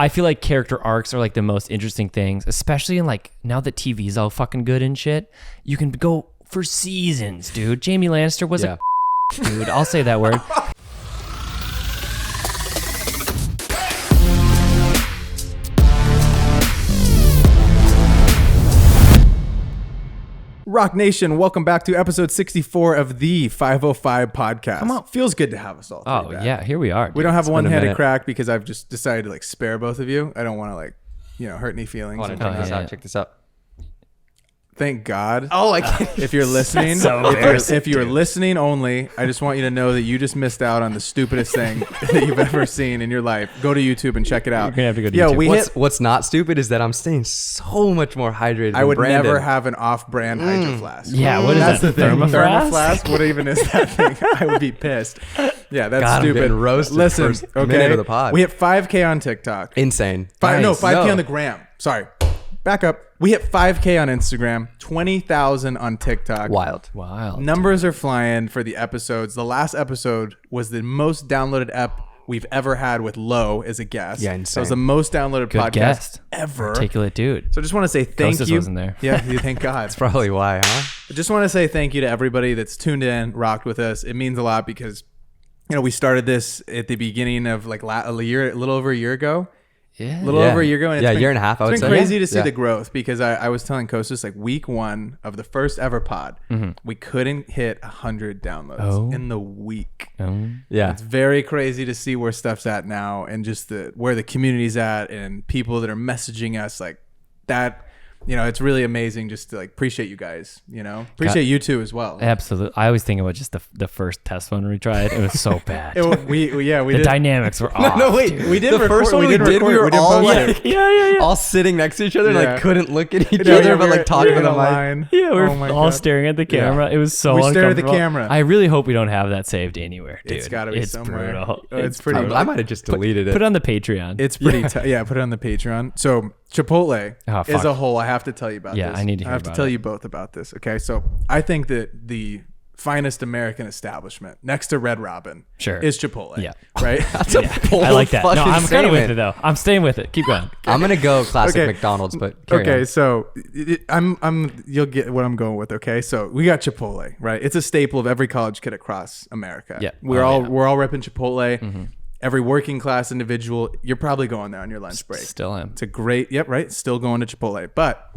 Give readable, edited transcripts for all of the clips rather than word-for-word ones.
I feel like character arcs are like the most interesting things, especially in like now that TV's all fucking good and shit. You can go for seasons, dude. Jamie Lannister was a dude. I'll say that word. Rock Nation, welcome back to episode 64 of the 505 podcast. Come on. Feels good to have us all. Oh, yeah, here we are. Dude. We don't have one-headed crack because I've just decided to like spare both of you. I don't want to like, hurt any feelings. I want to check this out. Check this out. Thank God. Oh, if you're listening, if you're listening only, I just want you to know that you just missed out on the stupidest thing that you've ever seen in your life. Go to YouTube and check it out. You're gonna have to go to YouTube. What's not stupid is that I'm staying so much more hydrated. I would Brandon. never have an off-brand Hydro Flask. Yeah, what is That's that? the thing. Thermoflask? What even is that thing? I would be pissed. Yeah, that's God, I'm stupid. getting roasted Listen, first okay. minute of the pod. We hit 5K on TikTok. Insane. 5K on the gram. Sorry. Back up. We hit 5K on Instagram, 20,000 on TikTok. Wild. Numbers are flying for the episodes. The last episode was the most downloaded ep we've ever had with Lo as a guest. Yeah, insane. So it was the most downloaded Good podcast guest. ever. Articulate dude. So I just want to say thank Ghostus you. wasn't there. Yeah, thank God. That's probably why, huh? I just want to say thank you to everybody that's tuned in, rocked with us. It means a lot because, we started this at the beginning of like a little over a year ago. Yeah. A little over a year ago. And a year and a half, I would say. It's been crazy to see Yeah. the growth because I was telling Kostas, like week 1 of the first ever pod, we couldn't hit 100 downloads in the week. Yeah. It's very crazy to see where stuff's at now and just where the community's at and people that are messaging us like that. It's really amazing just to like appreciate you guys, appreciate you too as well. Absolutely. I always think about just the first test one we tried. It was so bad. We the did. dynamics were off. No, wait. dude. We did the record. first one we did, we were all like, Yeah. all sitting next to each other, and Yeah. like couldn't look at each Yeah, other, but we like were talking in to a the mic. line. Yeah, we were Oh my all God. staring at the camera. It was so We stared at the uncomfortable. camera. I really hope we don't have that saved anywhere, dude. It's gotta be somewhere. Brutal. It's pretty- brutal. I might have just deleted Put it. it on the Patreon. It's pretty tough. Yeah, put it on the Patreon. So Chipotle Oh, fuck. as a whole, I have to tell you about Yeah, this. I need to hear have to about tell it. you both about this. Okay, so I think that the finest American establishment next to Red Robin Sure. is Chipotle. Yeah. Right? That's a bold I like that. No, fucking I'm kind of statement. with it though. I'm staying with it. Keep going. I'm gonna go classic Okay. McDonald's, but carry Okay, on. so you'll get what I'm going with. Okay, so we got Chipotle, right? It's a staple of every college kid across America. Yeah. we're Oh, all yeah. we're all repping Chipotle. Every working class individual, you're probably going there on your lunch break. Still am. It's a great, right? Still going to Chipotle, but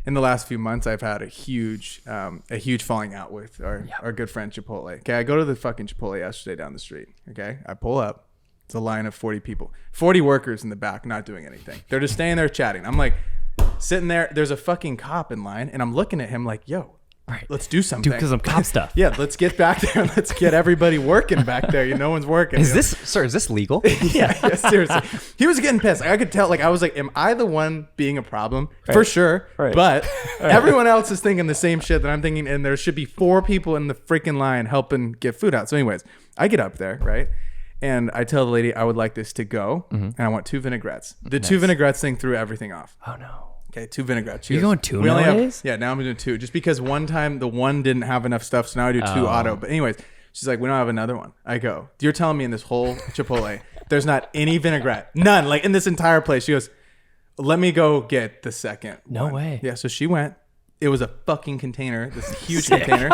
in the last few months, I've had a huge falling out with our good friend Chipotle. Okay, I go to the fucking Chipotle yesterday down the street. Okay, I pull up. It's a line of 40 people, 40 workers in the back, not doing anything. They're just staying there chatting. I'm like sitting there. There's a fucking cop in line, and I'm looking at him like, yo. Right. Let's do something. Dude, because I'm cop stuff. Yeah, let's get back there. Let's get everybody working back there. No one's working. Is this legal? Yeah, seriously. He was getting pissed. I could tell. Like, I was like, am I the one being a problem? For sure. Right. But everyone else is thinking the same shit that I'm thinking, and there should be 4 people in the freaking line helping get food out. So anyways, I get up there, right? And I tell the lady I would like this to go, and I want 2 vinaigrettes. The 2 vinaigrettes thing threw everything off. Oh no. Okay, 2 vinaigrettes. You're going 2 We only nowadays? now I'm doing 2. Just because one time the one didn't have enough stuff, so now I do 2 auto. But anyways, she's like, we don't have another one. I go, you're telling me in this whole Chipotle, there's not any vinaigrette, none, like in this entire place. She goes, let me go get the second. No one. way. Yeah, so she went. It was a fucking container, this huge container,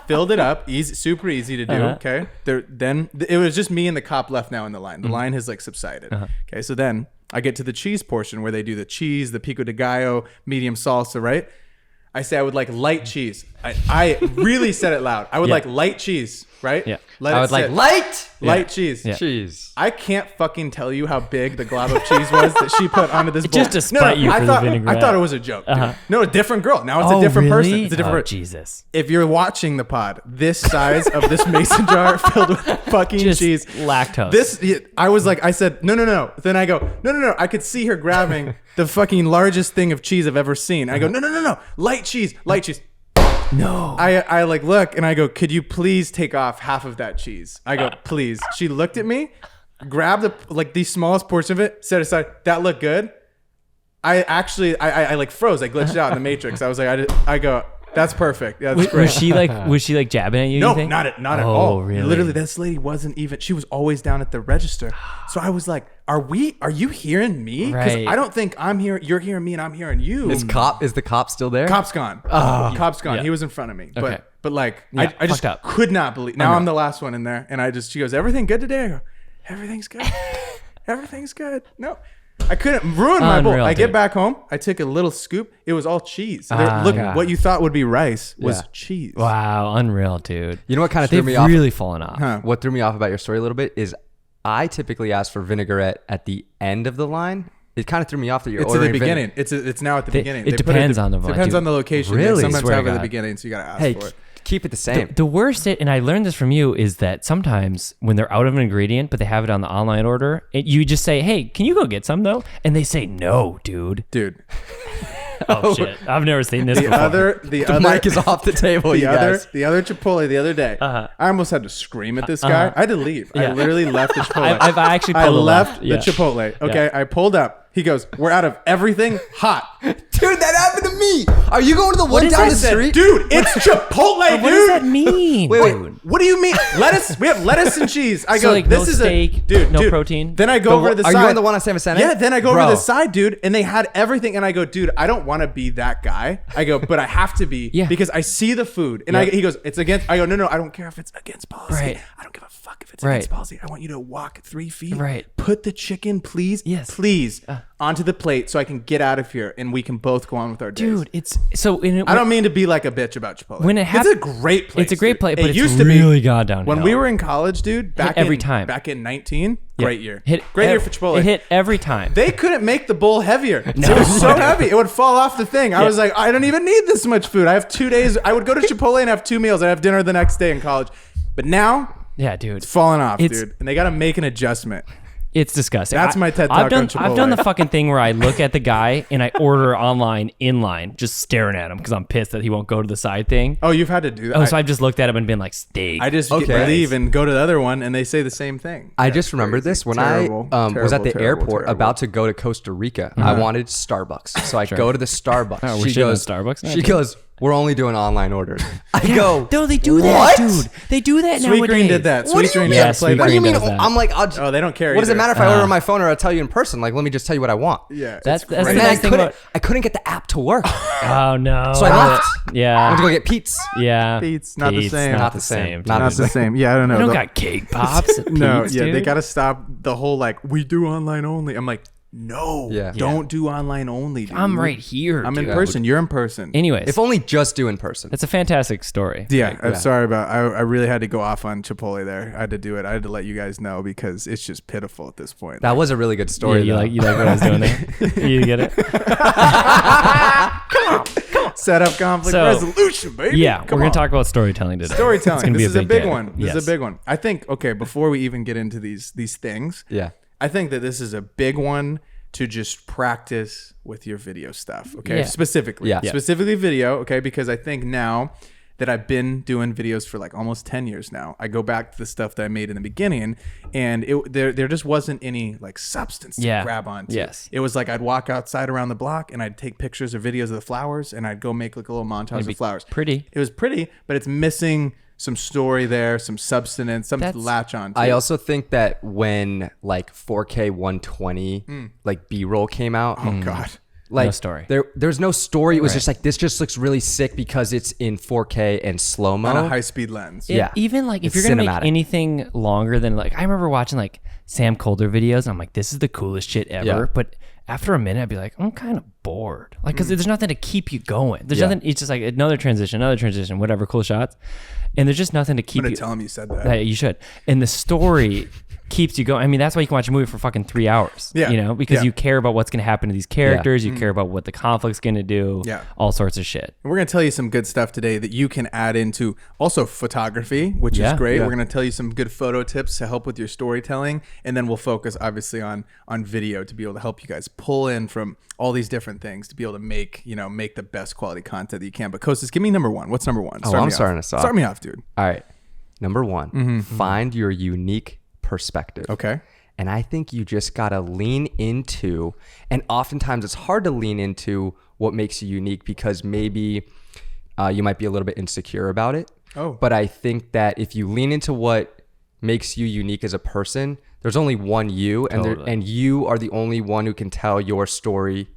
filled it up, easy, super easy to do. Okay, then it was just me and the cop left now in the line. The line has like subsided. Okay, so then I get to the cheese portion where they do the cheese, the pico de gallo, medium salsa, right? I say I would like light cheese. I really said it loud. I would like light cheese, right? Yeah. Let I it would like sit. light cheese. Yeah. Cheese. I can't fucking tell you how big the glob of cheese was that she put onto this bowl. Just to spite you for the vinaigrette. I thought it was a joke. Dude. No, a different girl. Now it's a Oh, different person. really? It's a different person. Jesus. If you're watching the pod, this size of this mason jar filled with fucking Just cheese. lactose. I said, no. Then I go, no. I could see her grabbing the fucking largest thing of cheese I've ever seen. I go, no. Light cheese. No. I like look and I go, could you please take off half of that cheese? I go, please. She looked at me, grabbed the smallest portion of it, set aside. That looked good. I like froze. I glitched out in the Matrix. I was like, I go, that's perfect. Yeah, that's great. Was she like jabbing at you? No, you think? not at all. Really? Literally, this lady wasn't even. She was always down at the register. So I was like, are you hearing me? Because Right. I don't think I'm here. You're hearing me, and I'm hearing you. Is the cop still there? Cop's gone. Cop's gone. Yeah. He was in front of me. Okay. But like, Yeah, I just fucked up. could not believe. Now I'm the last one in there, and she goes, "Everything good today?" I go, "Everything's good. Everything's good." No. I couldn't ruin my bowl. Unreal, I get dude. back home. I took a little scoop. It was all cheese. Look, yeah. what you thought would be rice was Yeah. cheese. Wow, unreal, dude. You know what kind of They've threw me off? really fallen off. Huh. What threw me off about your story a little bit is I typically ask for vinaigrette at the end of the line. It kind of threw me off that you're It's at the ordering beginning. It's now at the beginning. it They put depends on the depends dude. on the location. Really? They sometimes Swear to have it at the God. beginning, so you gotta ask Hey, for it. keep it the same. The worst, and I learned this from you, is that sometimes when they're out of an ingredient, but they have it on the online order, you just say, "Hey, can you go get some though?" And they say, "No, dude." Dude, Oh shit, I've never seen this before. the mic is off the table, you guys. the other Chipotle the other day, Uh-huh. I almost had to scream at this guy. I had to leave. I Yeah. literally left the Chipotle. I've actually I pulled a left the Yeah. Chipotle. Okay, I pulled up. He goes, "We're out of everything hot." Dude, that happened to me. Are you going to the one is down that? the street? Dude, it's Chipotle, What dude. does that mean? Wait, dude? What do you mean? Lettuce? We have lettuce and cheese. I So, go, like, this no is steak, a dude, no dude. protein? Then I go over to the Are side. you on the one on San Vicente? Yeah, then I go over Bro. to the side, dude, and they had everything. And I go, dude, I don't want to be that guy. I go, but I have to be Yeah. because I see the food. And Yeah. he goes, it's against. I go, no, I don't care if it's against policy. Right. I don't give a fuck if it's Right. against policy. I want you to walk 3 feet. Right. Put the chicken, please, Yes. please, onto the plate so I can get out of here and we can both go on with our days. Dude, it's so. In it, I don't mean to be like a bitch about Chipotle. When it it's a great place. it's a great dude. place, but it it's used to really be gone downhill. when we were in college, dude. Back every in, time. Back in 19, Yeah. great year. Hit Great year ev- for Chipotle. It hit every time. They couldn't make the bowl heavier. It was so heavy. It would fall off the thing. I was like, I don't even need this much food. I have 2 days. I would go to Chipotle and have 2 meals. I'd have dinner the next day in college. But now, Yeah, dude. it's falling off, It's- dude. And they got to make an adjustment. It's disgusting. That's my TED I've Talk on done, I've done Chipotle. the fucking thing where I look at the guy and I order online in line, just staring at him because I'm pissed that he won't go to the side thing. Oh, you've had to do that. Oh, so I've just looked at him and been like, steak. I just Okay. leave and go to the other one, and they say the same thing. I just remembered this when Terrible, I was at the terrible, airport terrible. about to go to Costa Rica. I wanted Starbucks, so I go to the Starbucks. Oh, we're she shitting on goes, Starbucks now, She dude. goes, "We're only doing online orders." I go, No, they do that, "What?" dude. They do that Sweet nowadays. Green did that. What Sweet do you Green mean? did Yeah, play Sweet that. What do you Green mean? does that. I'm like, I'll just, Oh, they don't care. What does it either. matter if I order on my phone or I tell you in person? Like, let me just tell you what I want. Yeah, That's it's the great. And then nice thing about. I couldn't get the app to work. Oh no. So I left. I went Yeah. to go get Pete's. Yeah. Pete's, not the same. Not the same. Not Not the same. Yeah, I don't know. I don't The- got cake pops. At No, Pete's, yeah, they dude. got to stop the whole like we do online only. I'm like, no, Yeah. don't do online only. Dude. I'm right here. I'm in dude. person. You're in person. Anyways, If only just do in person. it's a fantastic story. Yeah, I'm Yeah. sorry about. I really had to go off on Chipotle there. I had to do it. I had to let you guys know because it's just pitiful at this point. That was a really good Yeah, story. you though. like what I was doing there? You get it? set up conflict So, resolution, baby. Yeah, Come we're gonna on. talk about storytelling today. Storytelling. It's gonna This be is a big day. one. This Yes. is a big one. I think. Okay, before we even get into these things, Yeah. I think that this is a big one to just practice with your video stuff. Okay, Yeah. specifically, Yeah. specifically video. Okay, because I think now that I've been doing videos for like almost 10 years now, I go back to the stuff that I made in the beginning, and there just wasn't any like substance to Yeah. grab onto. Yes. It was like I'd walk outside around the block and I'd take pictures or videos of the flowers, and I'd go make like a little montage be of flowers. pretty. It was pretty, but it's missing some story there, some substance, something to That's- latch on to. I also think that when like 4K 120 like B-roll came out, oh God. like No story. There's no story. It was Right. just like this just looks really sick because it's in 4K and slow On a mo. high speed lens. Yeah. Yeah. Even like if It's you're gonna cinematic. make anything longer than like I remember watching like Sam Colder videos and I'm like, this is the coolest shit ever. Yeah. But after a minute I'd be like, I'm kind of bored. Like because there's nothing to keep you going. There's Yeah. nothing it's just like another transition, whatever, cool shots. And there's just nothing to keep I'm gonna you tell him you said that. Hey, you should. And the story keeps you going. I mean, that's why you can watch a movie for fucking 3 hours. Yeah. You know, because Yeah. you care about what's going to happen to these characters. You care about what the conflict's going to do. Yeah. All sorts of shit. And we're going to tell you some good stuff today that you can add into also photography, which Yeah. is great. Yeah. We're going to tell you some good photo tips to help with your storytelling. And then we'll focus obviously on video to be able to help you guys pull in from all these different things to be able to make the best quality content that you can. But Kostas, give me number one. What's number one? I'm me starting off. us off. Start me off, dude. All right. Number one, find your unique perspective. Okay. And I think you just got to lean into, and oftentimes it's hard to lean into what makes you unique because maybe you might be a little bit insecure about it. Oh. But I think that if you lean into what makes you unique as a person, there's only one you, and Totally. and you are the only one who can tell your story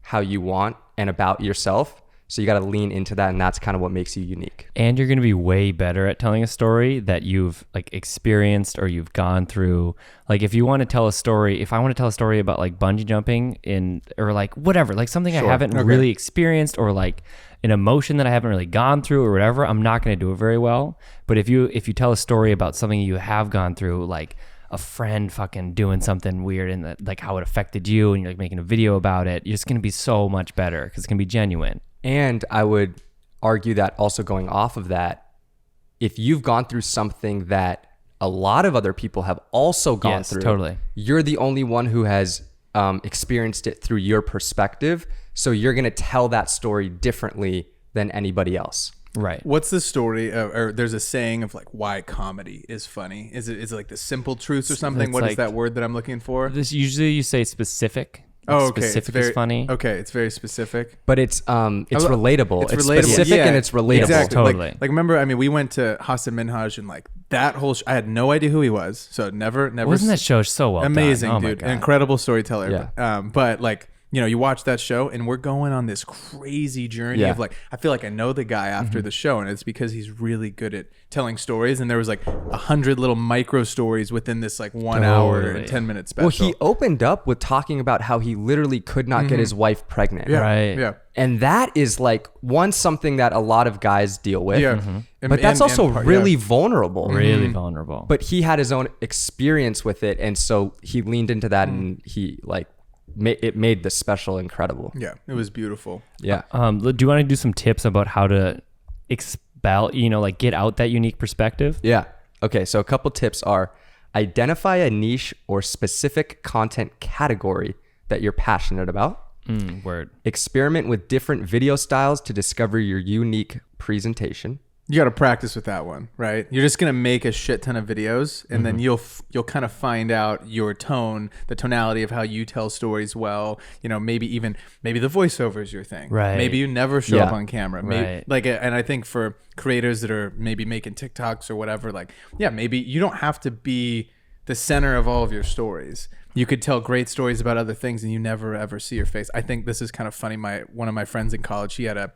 how you want and about yourself. So you got to lean into that, and that's kind of what makes you unique. And you're going to be way better at telling a story that you've like experienced or you've gone through. Like if you want to tell a story, if I want to tell a story about like bungee jumping or like whatever, like something I haven't really experienced, or like an emotion that I haven't really gone through or whatever, I'm not going to do it very well. But if you tell a story about something you have gone through, like a friend fucking doing something weird and like how it affected you, and you're like making a video about it, you're just going to be so much better because it's going to be genuine. And I would argue that also going off of that, if you've gone through something that a lot of other people have also gone through, totally. You're the only one who has experienced it through your perspective. So you're going to tell that story differently than anybody else. Right. What's the story or there's a saying of like why comedy is funny? Is it like the simple truths or something? What is that word that I'm looking for? This usually you say specific. Oh, okay. Specific is funny. Okay, it's very specific. But it's relatable. It's relatable. specific and it's relatable. Exactly. Totally. Like remember, I mean, we went to Hassan Minhaj and like that whole. I had no idea who he was, so never. Wasn't that show so well amazing, done? Oh dude? My God. Incredible storyteller. Yeah. But like. You know, you watch that show and we're going on this crazy journey of like, I feel like I know the guy after the show, and it's because he's really good at telling stories. And there was like 100 little micro stories within this like 1 hour and 10-minute special. Well, he opened up with talking about how he literally could not get his wife pregnant. Yeah. Right. Yeah. And that is like something that a lot of guys deal with. Yeah. But that's also really vulnerable. Really vulnerable. But he had his own experience with it. And so he leaned into that and he like, it made the special incredible. Yeah, it was beautiful. Yeah. Do you want to do some tips about how to expel, like get out that unique perspective? Yeah. Okay. So a couple tips are identify a niche or specific content category that you're passionate about. Word. Experiment with different video styles to discover your unique presentation. You got to practice with that one, right? You're just going to make a shit ton of videos, and then you'll kind of find out your tone, the tonality of how you tell stories well. Maybe the voiceover is your thing. Right. Maybe you never show up on camera. Right. And I think for creators that are maybe making TikToks or whatever, like, yeah, maybe you don't have to be the center of all of your stories. You could tell great stories about other things and you never ever see your face. I think this is kind of funny. One of my friends in college, he had a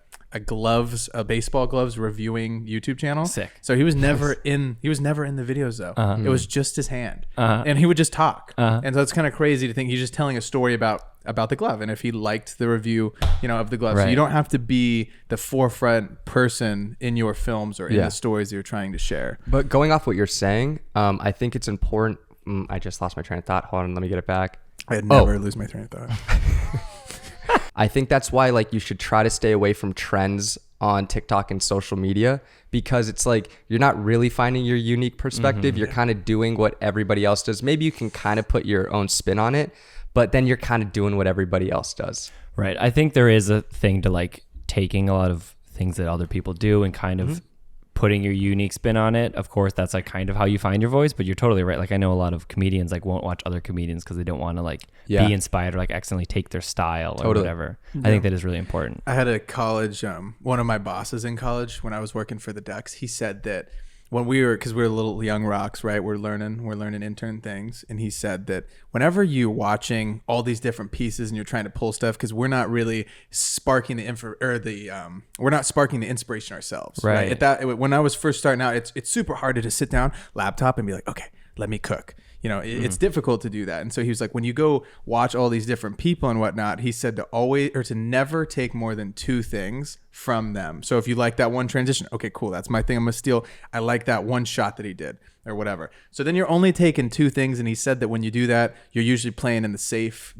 baseball gloves reviewing YouTube channel. Sick. So he was never in the videos though. It was just his hand, and he would just talk. And so it's kind of crazy to think he's just telling a story about the glove, and if he liked the review, of the glove. Right. So you don't have to be the forefront person in your films or in the stories that you're trying to share. But going off what you're saying, I think it's important. I just lost my train of thought. Hold on, let me get it back. I'd never lose my train of thought. I think that's why like you should try to stay away from trends on TikTok and social media, because it's like you're not really finding your unique perspective. You're kind of doing what everybody else does. Maybe you can kind of put your own spin on it, but then you're kind of doing what everybody else does. Right. I think there is a thing to like taking a lot of things that other people do and kind of putting your unique spin on it. Of course, that's like kind of how you find your voice, but you're totally right. Like I know a lot of comedians like won't watch other comedians because they don't want to like be inspired or like accidentally take their style or whatever. I think that is really important. I had a college, one of my bosses in college when I was working for the Ducks, he said that when because we were little young rocks, right? We're learning intern things. And he said that whenever you're watching all these different pieces and you're trying to pull stuff, because we're not really sparking we're not sparking the inspiration ourselves. Right. When I was first starting out, it's super hard to just sit down, laptop, and be like, okay, let me cook. It's difficult to do that. And so he was like, when you go watch all these different people and whatnot, he said to never take more than 2 things from them. So if you like that one transition, okay, cool. That's my thing. I'm going to steal. I like that one shot that he did or whatever. So then you're only taking 2 things. And he said that when you do that, you're usually playing in the safe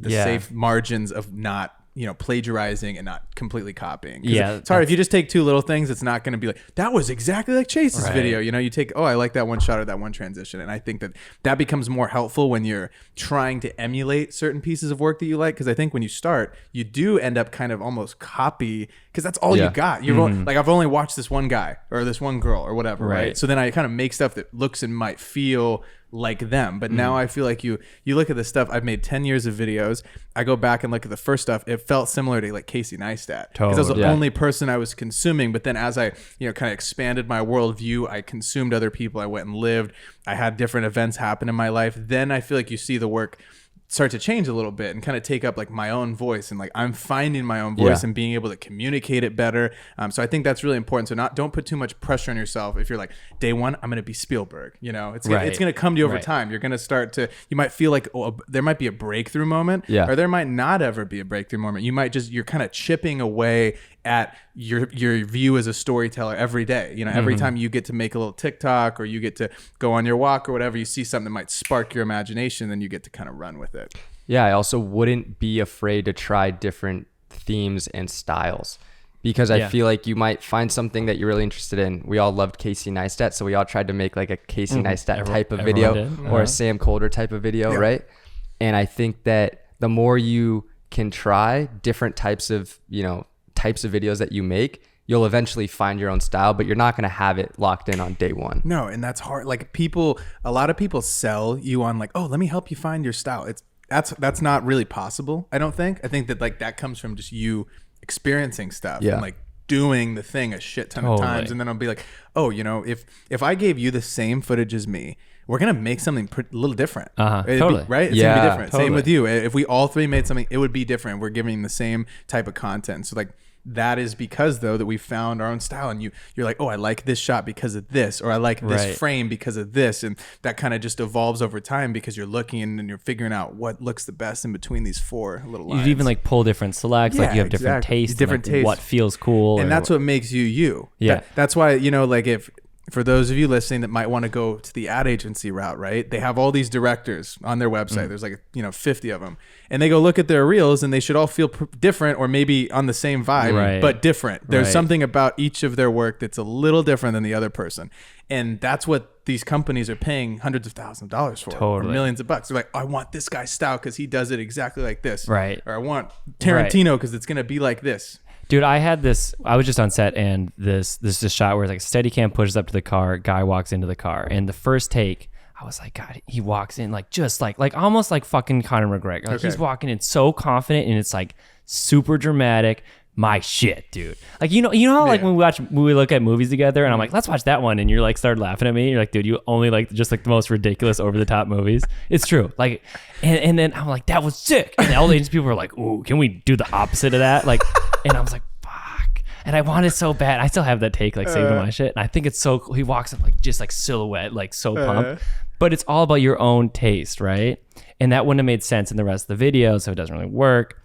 margins of not, plagiarizing and not completely copying. Yeah. It's hard. If you just take 2 little things, it's not going to be like, that was exactly like Chase's video. You take, I like that one shot or that one transition. And I think that becomes more helpful when you're trying to emulate certain pieces of work that you like. Because I think when you start, you do end up kind of almost copy, because that's all you got. You're like, I've only watched this one guy or this one girl or whatever. Right. So then I kind of make stuff that looks and might feel like them. But now I feel like you look at the stuff. I've made 10 years of videos. I go back and look at the first stuff. It felt similar to like Casey Neistat, because I was the only person I was consuming. But then as I, kind of expanded my worldview, I consumed other people. I went and lived. I had different events happen in my life. Then I feel like you see the work start to change a little bit and kind of take up like my own voice, and like I'm finding my own voice and being able to communicate it better. So I think that's really important. So don't put too much pressure on yourself. If you're like, day one, I'm going to be Spielberg, it's going to come to you over time. You're going to start to, you might feel like there might be a breakthrough moment, or there might not ever be a breakthrough moment. You're kind of chipping away at your view as a storyteller every day. Every time you get to make a little TikTok, or you get to go on your walk or whatever, you see something that might spark your imagination, then you get to kind of run with it. Yeah, I also wouldn't be afraid to try different themes and styles, because I feel like you might find something that you're really interested in. We all loved Casey Neistat, so we all tried to make like a Casey Neistat type of video or a Sam Colder type of video, right? And I think that the more you can try different types of videos that you make, you'll eventually find your own style, but you're not going to have it locked in on day one. No, and that's hard. Like a lot of people sell you on like, oh, let me help you find your style. That's not really possible, I don't think. I think that like that comes from just you experiencing stuff and like doing the thing a shit ton of times. And then I'll be like, oh, if I gave you the same footage as me, we're going to make something a little different. Totally. Right? It's going to be different. Totally. Same with you. If we all three made something, it would be different. We're giving the same type of content. So like, that is because though that we found our own style, and you're like, oh, I like this shot because of this, or I like this frame because of this, and that kind of just evolves over time because you're looking and you're figuring out what looks the best in between these four little lines. You even like pull different selects, like you have different tastes, what feels cool, and that's what makes you. That's why like if. For those of you listening that might want to go to the ad agency route, right? They have all these directors on their website. There's like 50 of them, and they go look at their reels, and they should all feel different, or maybe on the same vibe, but different. There's something about each of their work that's a little different than the other person, and that's what these companies are paying hundreds of thousands of dollars for, or millions of bucks. They're like, I want this guy's style because he does it exactly like this, or I want Tarantino because it's gonna be like this. Dude, I was just on set, and this shot where it's like Steadicam pushes up to the car, guy walks into the car, and the first take, I was like, God, he walks in like just like almost like fucking Conor McGregor. Like he's walking in so confident, and it's like super dramatic. My shit, dude. Like you know how like when we look at movies together, and I'm like, let's watch that one, and you're like started laughing at me. You're like, dude, you only like just like the most ridiculous, over the top movies. It's true. Like, and then I'm like, that was sick. And all the agency people were like, ooh, can we do the opposite of that? Like, and I was like, fuck. And I wanted so bad. I still have that take like saved in my shit. And I think it's so cool. He walks up like just like silhouette, like so pumped. But it's all about your own taste, right? And that wouldn't have made sense in the rest of the video, so it doesn't really work.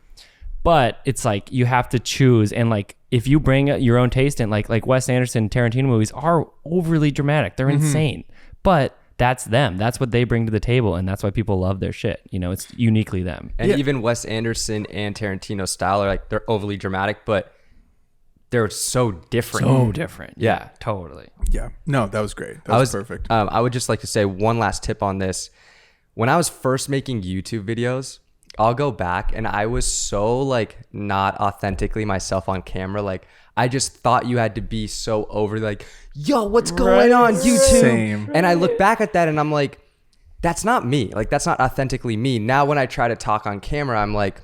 But it's like you have to choose, and like if you bring your own taste in, like Wes Anderson, Tarantino movies are overly dramatic. They're insane, but that's them. That's what they bring to the table, and that's why people love their shit. It's uniquely them. And even Wes Anderson and Tarantino style are like, they're overly dramatic, but they're so different. So different. Yeah, totally. Yeah. No, that was great. That was perfect. I would just like to say one last tip on this. When I was first making YouTube videos, I'll go back, and I was so like not authentically myself on camera. Like I just thought you had to be so over like, yo, what's going on YouTube? Same. And I look back at that and I'm like, that's not me. Like that's not authentically me. Now when I try to talk on camera, I'm like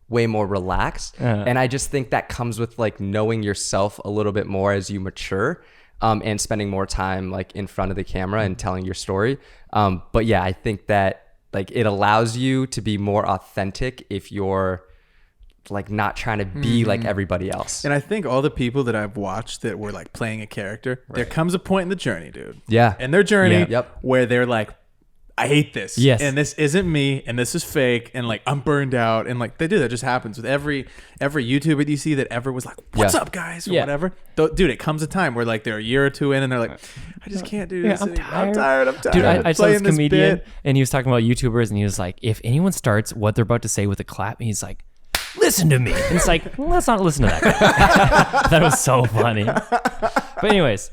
way more relaxed. And I just think that comes with like knowing yourself a little bit more as you mature, and spending more time like in front of the camera and telling your story. But yeah, I think that like it allows you to be more authentic if you're like not trying to be like everybody else. And I think all the people that I've watched that were like playing a character, there comes a point in the journey, dude. Yeah. In their journey where they're like, I hate this. Yes. And this isn't me, and this is fake, and like I'm burned out, and like they do that. Just happens with every YouTuber that you see that ever was like, what's up guys, or whatever. Dude, it comes a time where like they're a year or two in, and they're like, I just can't do this anymore. I'm tired. Dude, I saw this comedian, and he was talking about YouTubers, and he was like, if anyone starts what they're about to say with a clap, he's like, listen to me. And it's like, let's not listen to that guy. That was so funny. But anyways,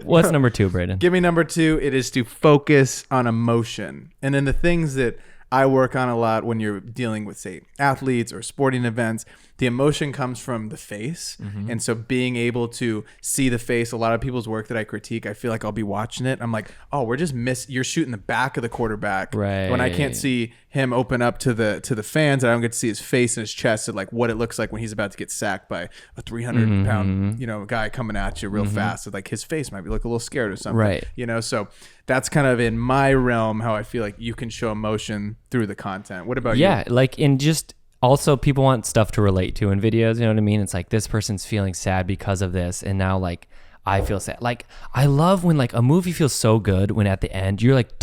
what's number 2, Braden? Give me number 2. It is to focus on emotion. And then the things that I work on a lot when you're dealing with, say, athletes or sporting events. The emotion comes from the face. And so being able to see the face, a lot of people's work that I critique, I feel like I'll be watching it. I'm like, oh, we're just you're shooting the back of the quarterback. Right. When I can't see him open up to the fans, and I don't get to see his face and his chest and like what it looks like when he's about to get sacked by a 300 pound, guy coming at you real fast. So like his face might be look a little scared or something. Right. So that's kind of in my realm how I feel like you can show emotion through the content. What about you? Yeah, like in just also people want stuff to relate to in videos, you know what I mean? It's like this person's feeling sad because of this, and now like I feel sad. Like I love when like a movie feels so good when at the end you're like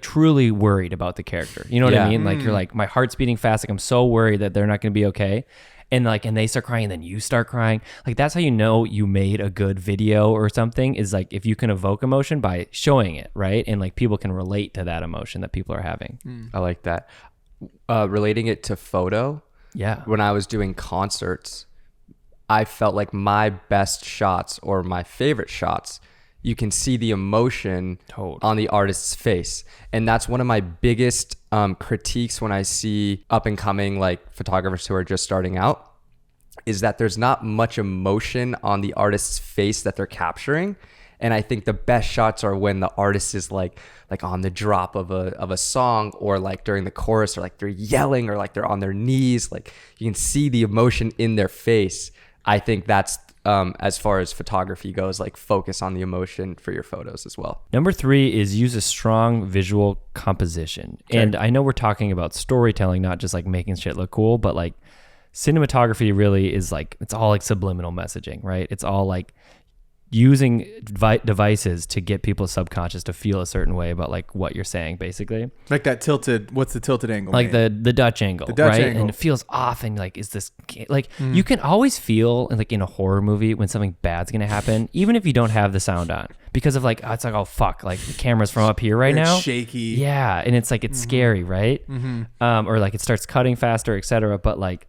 truly worried about the character. You know what I mean? Like you're like, my heart's beating fast, like I'm so worried that they're not gonna be okay. And like, and they start crying and then you start crying. Like that's how you know you made a good video or something, is like if you can evoke emotion by showing it, right? And like people can relate to that emotion that people are having. I like that. Relating it to photo. Yeah. When I was doing concerts, I felt like my best shots or my favorite shots, you can see the emotion on the artist's face. And that's one of my biggest critiques when I see up and coming like photographers who are just starting out, is that there's not much emotion on the artist's face that they're capturing. And I think the best shots are when the artist is like on the drop of a song, or like during the chorus, or like they're yelling, or like they're on their knees. Like you can see the emotion in their face. I think that's as far as photography goes, like focus on the emotion for your photos as well. Number 3 is use a strong visual composition. Okay. And I know we're talking about storytelling, not just like making shit look cool, but like cinematography really is like, it's all like subliminal messaging, right? It's all like using devices to get people's subconscious to feel a certain way about like what you're saying, basically. Like that tilted, what's the tilted angle? Like the Dutch angle, right? Angle. And it feels off, and like, is this like, you can always feel like in a horror movie when something bad's gonna happen, even if you don't have the sound on, because of like, oh, it's like, oh fuck, like the camera's from up here right now. It's shaky. Yeah, and it's like, it's scary, right? Or like it starts cutting faster, etc. But like,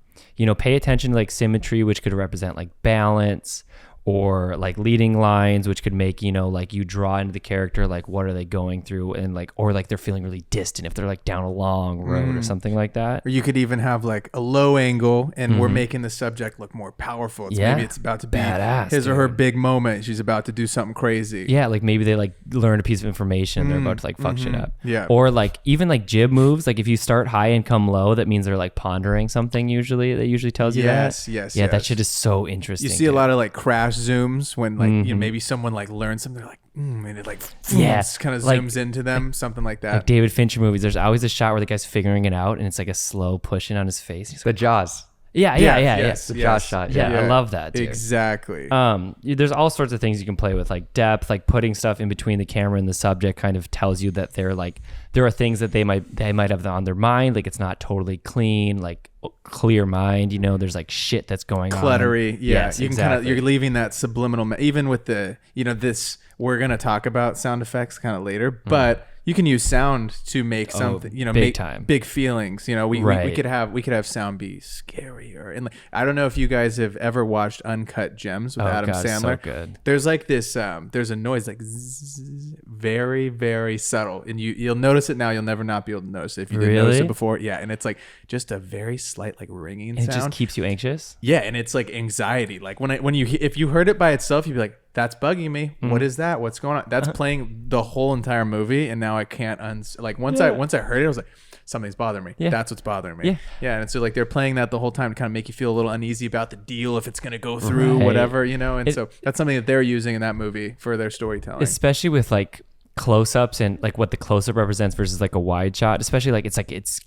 pay attention to like symmetry, which could represent like balance, or like leading lines, which could make, like you draw into the character, like what are they going through, and like, or like they're feeling really distant if they're like down a long road or something like that. Or you could even have like a low angle, and we're making the subject look more powerful. Maybe it's about to be badass, his or her big moment. She's about to do something crazy. Yeah, like maybe they like learned a piece of information, they're about to like fuck shit up. Yeah. Or like even like jib moves, like if you start high and come low, that means they're like pondering something usually. That usually tells you that. Yes. Yeah, that shit is so interesting. You see a lot of like crash zooms when like maybe someone like learns something, they're like and it like kind of like, zooms into them, something like that. Like David Fincher movies, there's always a shot where the guy's figuring it out, and it's like a slow pushing on his face. He's the like, Jaws. Yeah. The Jaws shot. Yeah, I love that too. Exactly. There's all sorts of things you can play with, like depth, like putting stuff in between the camera and the subject kind of tells you that they're like, there are things that they might have on their mind, like it's not totally clean, like clear mind, there's like shit that's going cluttery. on. Yes, you can you're leaving that subliminal, even with the, this, we're going to talk about sound effects kind of later, but you can use sound to make something, make time. Big feelings. We could have sound be scarier. And like, I don't know if you guys have ever watched Uncut Gems with Adam Sandler. So good. There's like this, there's a noise like zzz, very, very subtle, and you'll notice it now. You'll never not be able to notice it if you didn't notice it before. Yeah, and it's like just a very slight like ringing sound. It just keeps you anxious. Yeah, and it's like anxiety. Like if you heard it by itself, you'd be like, that's bugging me. What is that? What's going on? That's playing the whole entire movie, and now I can't once I heard it, I was like, something's bothering me. Yeah. That's what's bothering me. Yeah. And so like they're playing that the whole time to kind of make you feel a little uneasy about the deal, if it's gonna go through, whatever, and so that's something that they're using in that movie for their storytelling. Especially with like close-ups and like what the close-up represents versus like a wide shot, especially like it's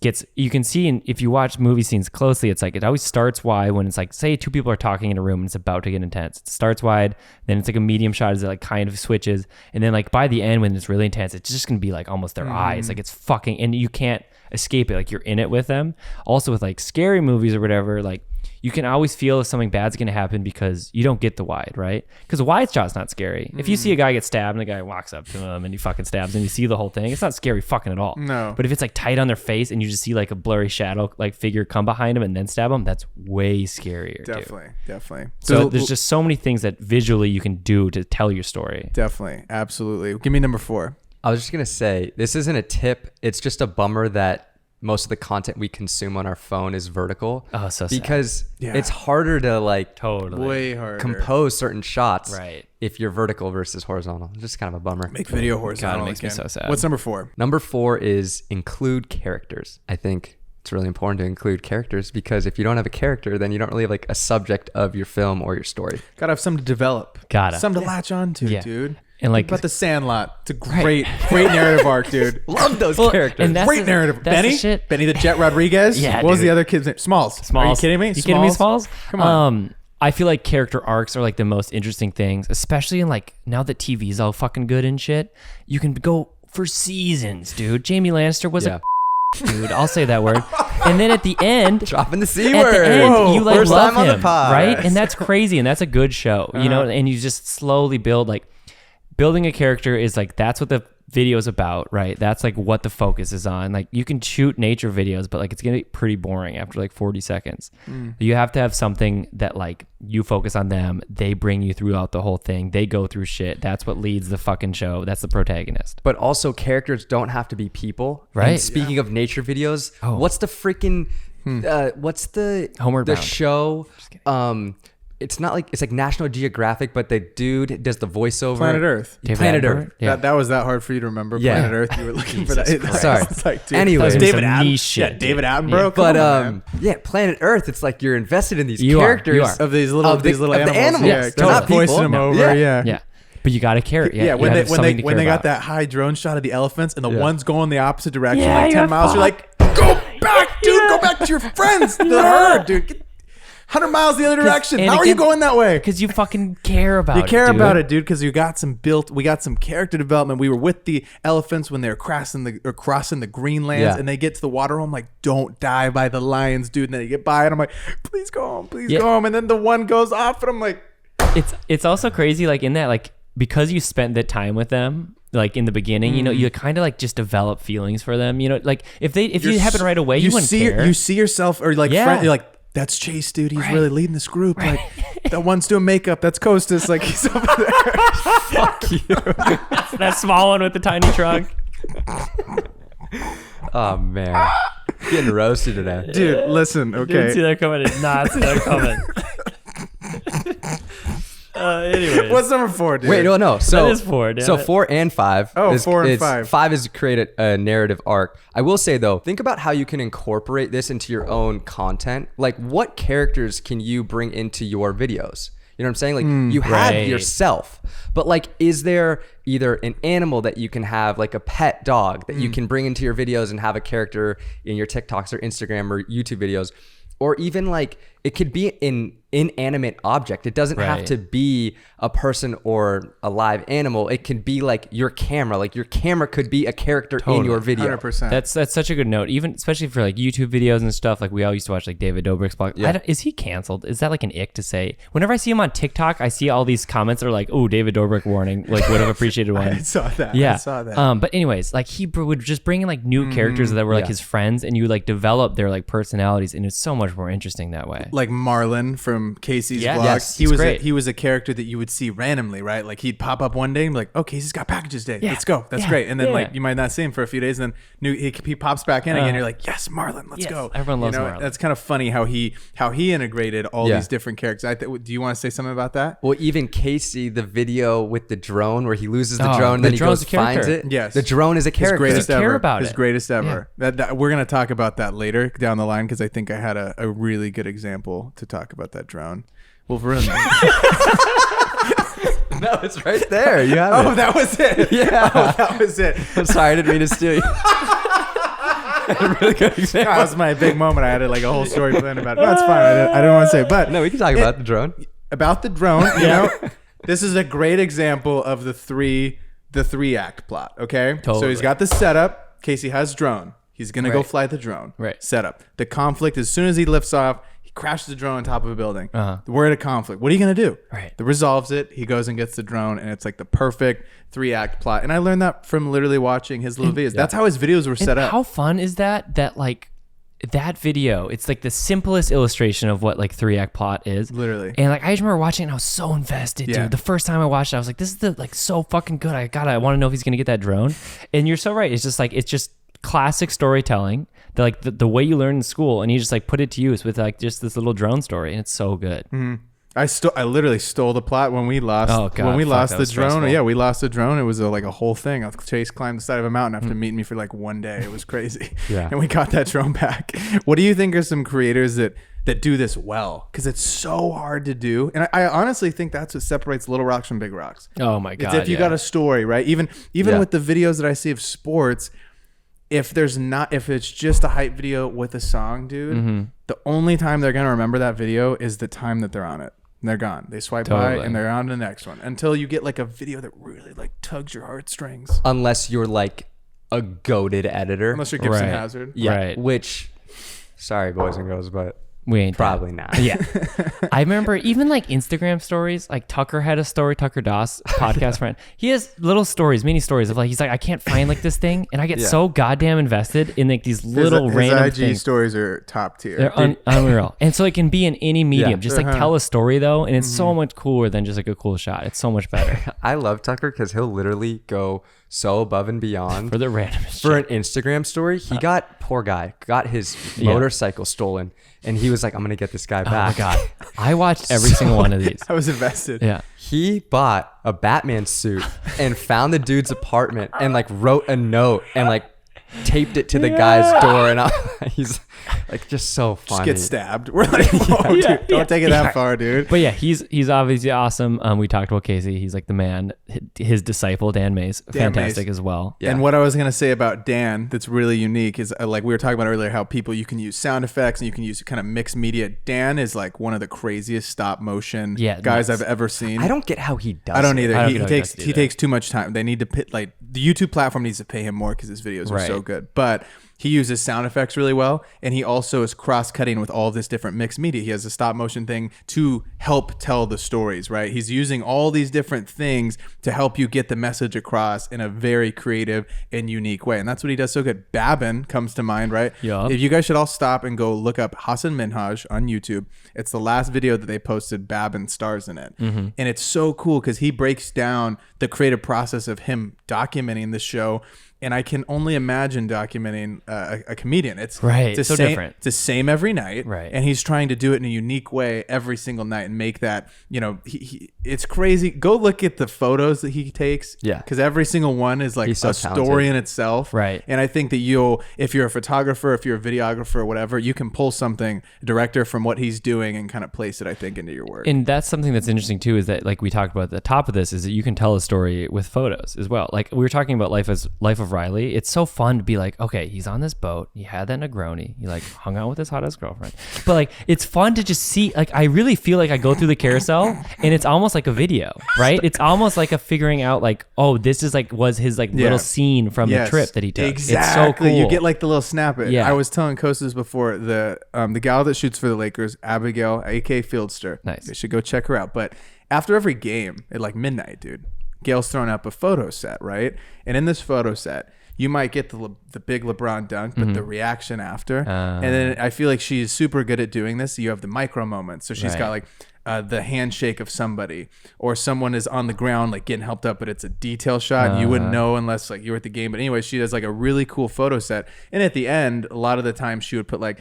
gets you can see if you watch movie scenes closely, it's like it always starts wide when it's like, say two people are talking in a room and it's about to get intense. It starts wide, then it's like a medium shot as it like kind of switches, and then like by the end when it's really intense, it's just gonna be like almost their eyes, like it's fucking, and you can't escape it, like you're in it with them. Also with like scary movies or whatever, like you can always feel if something bad's going to happen because you don't get the wide, right? Because a wide shot's not scary. If you see a guy get stabbed and the guy walks up to him and he fucking stabs and you see the whole thing, it's not scary fucking at all. No. But if it's like tight on their face and you just see like a blurry shadow like figure come behind him and then stab him, that's way scarier. Definitely. So there's just so many things that visually you can do to tell your story. Definitely. Absolutely. Give me number 4. I was just going to say, this isn't a tip. It's just a bummer that most of the content we consume on our phone is vertical. Oh, so sad. Because it's harder to like Totally. Way harder. compose certain shots Right. if you're vertical versus horizontal. It's just kind of a bummer. Make video horizontal. God, it makes me again. so sad. What's number 4? Number 4 is include characters. I think it's really important to include characters because if you don't have a character, then you don't really have like a subject of your film or your story. Gotta have something to develop. Gotta. Something to latch on to, Yeah. dude. And like Think about the Sandlot. It's a great narrative arc, dude. Love those Well, characters. and that's Great the- narrative. that's the Benny? shit. Benny the Jet Rodriguez? Yeah, What was dude. the other kid's name? Smalls. Smalls. Are you kidding me? You kidding me, Smalls? Come on. I feel like character arcs are like the most interesting things, especially in like now that TV's all fucking good and shit. You can go for seasons, dude. Jamie Lannister was Yeah. a dude. I'll say that word. And then at the end, Dropping the C at word. the end, you like First love time on the him, pod. right? And that's crazy, and that's a good show, you know. And you just slowly build like building a character is like that's what the video is about, right? That's like what the focus is on. Like you can shoot nature videos, but like it's gonna be pretty boring after like 40 seconds. You have to have something that like you focus on them. They bring you throughout the whole thing. They go through shit. That's what leads the fucking show. That's the protagonist. But also characters don't have to be people. Right. And speaking of nature videos, what's the freaking what's the Homeward the Bound. show? It's not like it's like National Geographic, but the dude does the voiceover. Planet Earth. David Planet Attenborough? Earth. Yeah. That was that hard for you to remember? Yeah. Planet Earth. You were looking for that. Jesus Sorry. It's like, dude, Anyways. Some David niche Attenborough. shit, Yeah, David dude. Attenborough. Yeah. Come But on, man. yeah, Planet Earth. It's like you're invested in these You are. characters You are. Of these little of the animals. animals. Yeah, They're not voicing people. them No. over. Yeah. Yeah. Yeah. But you got to care. Yeah, you when gotta they have when something they to when care they got about. that high drone shot of the elephants and the Yeah. one's going the opposite direction, Yeah, like 10 you're miles, you're like, go back, dude, go back to your friends, to the herd, dude. Get 100 miles the other direction. and How are you again- going that way? Because you fucking care about it. You care dude. about it, dude, because we got some character development. We were with the elephants when they were crossing the Greenlands, Yeah. and they get to the water home like, don't die by the lions, dude. And then they get by, and I'm like, please go home, please Yeah. go home. And then the one goes off, and I'm like, It's also crazy, like in that, like because you spent the time with them, like in the beginning, you know, you kind of like just develop feelings for them. You know, like if you happen right away, you wouldn't care. You see yourself, or like, Yeah. you're like, that's Chase, dude. He's Right. really leading this group. Like, that one's doing makeup. That's Costas. Like, he's over there. Fuck you. that small one with the tiny trunk. Oh man, getting roasted today. Dude, listen, Didn't see okay. that coming. Did not see that coming. Anyways. What's number 4, dude? Wait, no. So That is 4, damn So it. 4 and 5. Oh, 4 and 5. 5 is to create a narrative arc. I will say though, think about how you can incorporate this into your own content. Like, what characters can you bring into your videos? You know what I'm saying? Like, you have right. yourself, but like, is there either an animal that you can have, like a pet dog that you can bring into your videos and have a character in your TikToks or Instagram or YouTube videos? Or even like, it could be an inanimate object. It doesn't have Right. to be a person or a live animal. It can be like your camera. Like, your camera could be a character in your video. 100%. That's such a good note, even especially for like YouTube videos and stuff. Like we all used to watch like David Dobrik's blog. Yeah. Is he canceled? Is that like an ick to say? Whenever I see him on TikTok, I see all these comments that are like, "Oh, David Dobrik warning." Like, would have appreciated one. I saw that. Yeah, I saw that. But anyways, like he would just bring in like new characters that were like Yeah. his friends, and you like develop their like personalities, and it's so much more interesting that way. Like Marlon from Casey's Yeah. vlog. Yes, he he's was great. he was a character that you would see randomly, right? Like he'd pop up one day and be like, "Oh, Casey's got packages day. Yeah. Let's go. That's Yeah. great." And then Yeah. like you might not see him for a few days, and then he pops back in again. You're like, "Yes, Marlon, let's Yes, go." everyone loves Marlon. That's kind of funny how he integrated all Yeah. these different characters. Do you want to say something about that? Well, even Casey, the video with the drone where he loses the Oh, drone, the then he drone's goes a character. finds it. Yes. The drone is a His character. greatest care ever. about His it. greatest ever. That we're gonna talk about that later down the line because I think I had a really good example to talk about that drone. Well, for real. No, it's right there. You have Oh, it. that was it. Yeah. Oh, that was it. I'm sorry, I didn't mean to steal you. A really good example. That was my big moment. I had like a whole story planned about it. No, it's fine. I don't want to say it. But No, we can talk about the drone. about the drone, you know, this is a great example of the three act plot. Okay. So Totally. he's got the setup. Casey has drone. He's going to go Right. fly the drone. Right. Setup. The conflict, as soon as he lifts off, he crashes the drone on top of a building. Uh-huh. We're at a conflict. What are you going to do? Right. The resolves it. He goes and gets the drone, and it's like the perfect 3-act plot. And I learned that from literally watching his little videos. That's how his videos were set And up. how fun is that? That like that video, it's like the simplest illustration of what like 3-act plot is. Literally. And like I just remember watching it and I was so invested, Yeah. dude. The first time I watched it, I was like, this is like so fucking good. I want to know if he's gonna get that drone. And you're so right. It's just classic storytelling the way you learn in school, and you just like put it to use with like just this little drone story, and it's so good. I literally stole the plot when we lost the drone. stressful. Yeah, we lost the drone. It was like a whole thing. Chase climbed the side of a mountain after meeting me for like one day. It was crazy. Yeah. And we got that drone back. What do you think are some creators that do this well? Because it's so hard to do. And I honestly think that's what separates Little Rocks from Big Rocks. Oh my God. It's if you got a story, right? Even Yeah. with the videos that I see of sports, if it's just a hype video with a song, dude, the only time they're gonna remember that video is the time that they're on it. And they're gone. They swipe by and they're on to the next one until you get like a video that really like tugs your heartstrings. Unless you're like a goated editor. Unless you're Gibson Right. Hazard. Yeah. Right. Which, sorry, boys and girls, but We ain't probably not. Yeah. I remember even like Instagram stories, like Tucker had a story, Tucker Doss, podcast friend. He has little stories, mini stories of like, he's like, I can't find like this thing. And I get so goddamn invested in like these little random his IG things. stories are top tier. They're unreal. And so it can be in any medium. Yeah. Just like tell a story though. And it's so much cooler than just like a cool shot. It's so much better I love Tucker because he'll literally go so above and beyond. for the random For an Instagram story, he got his motorcycle stolen, and he was like, I'm gonna get this guy Oh my back. God. I watched every single one of these. I was invested. Yeah. He bought a Batman suit and found the dude's apartment and like wrote a note and like taped it to the guy's door, and he's like just so funny. Just get stabbed. We're like, whoa, dude, don't take it that far, dude. But yeah, he's obviously awesome. We talked about Casey. He's like the man. His disciple, Dan Mays, fantastic Mays. as well. Yeah. And what I was going to say about Dan that's really unique is like we were talking about earlier, how you can use sound effects and you can use kind of mixed media. Dan is like one of the craziest stop motion guys I've ever seen. I don't get how he does. I don't either. I don't He know takes if that's he either. takes too much time. They need to pit like the YouTube platform needs to pay him more because his videos are so good. But he uses sound effects really well, and he also is cross-cutting with all this different mixed media. He has a stop motion thing to help tell the stories, right? He's using all these different things to help you get the message across in a very creative and unique way, and that's what he does so good. Babin comes to mind, right? Yeah. If you guys should all stop and go look up Hassan Minhaj on YouTube. It's the last video that they posted. Babin stars in it, and it's so cool because he breaks down the creative process of him documenting the show. And I can only imagine documenting a comedian. It's Right. It's So same, different. It's the same every night. Right. And he's trying to do it in a unique way every single night and make that, it's crazy. Go look at the photos that he takes. Yeah. Because every single one is like He's so a story in itself. Right. And I think that if you're a photographer, if you're a videographer or whatever, you can pull something, director, from what he's doing and kind of place it, I think, into your work. And that's something that's interesting too, is that like we talked about at the top of this, is that you can tell a story with photos as well. Like we were talking about Life of Riley. It's so fun to be like, okay, he's on this boat. He had that Negroni. He like hung out with his hottest girlfriend. But like, it's fun to just see, like, I really feel like I go through the carousel and it's almost like a video, right? It's almost like a figuring out like, oh, this is like, was his like little scene from the trip that he took. Exactly. It's so cool. You get like the little snippet. Yeah. I was telling Kostas before, the gal that shoots for the Lakers, Abigail, aka Fieldster. Nice. You should go check her out. But after every game at like midnight, dude, Gail's throwing up a photo set, right? And in this photo set, you might get the big LeBron dunk, but the reaction after. And then I feel like she's super good at doing this. You have the micro moments. So she's got like the handshake of somebody, or someone is on the ground like getting helped up, but it's a detail shot and you wouldn't know unless like you were at the game. But anyway, she does like a really cool photo set, and at the end a lot of the time she would put like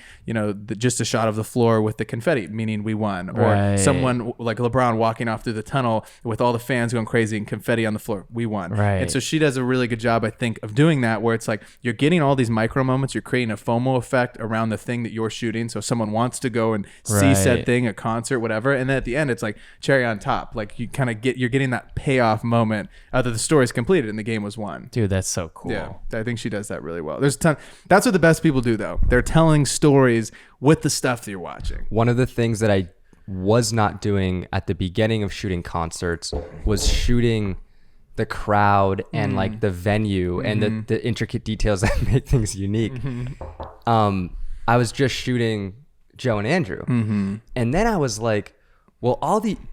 just a shot of the floor with the confetti, meaning we won, or someone like LeBron walking off through the tunnel with all the fans going crazy and confetti on the floor, we won. And so she does a really good job, I think, of doing that, where it's like you're getting all these micro moments, you're creating a FOMO effect around the thing that you're shooting, so someone wants to go and see said thing, a concert, whatever, and then at the end it's like cherry on top. Like you're getting that payoff moment that the story's completed and the game was won. Dude, that's so cool. Yeah, I think she does that really well. There's a ton. That's what the best people do, though. They're telling stories with the stuff that you're watching. One of the things that I was not doing at the beginning of shooting concerts was shooting the crowd and like the venue and the intricate details that make things unique. I was just shooting Joe and Andrew. And then I was like, well,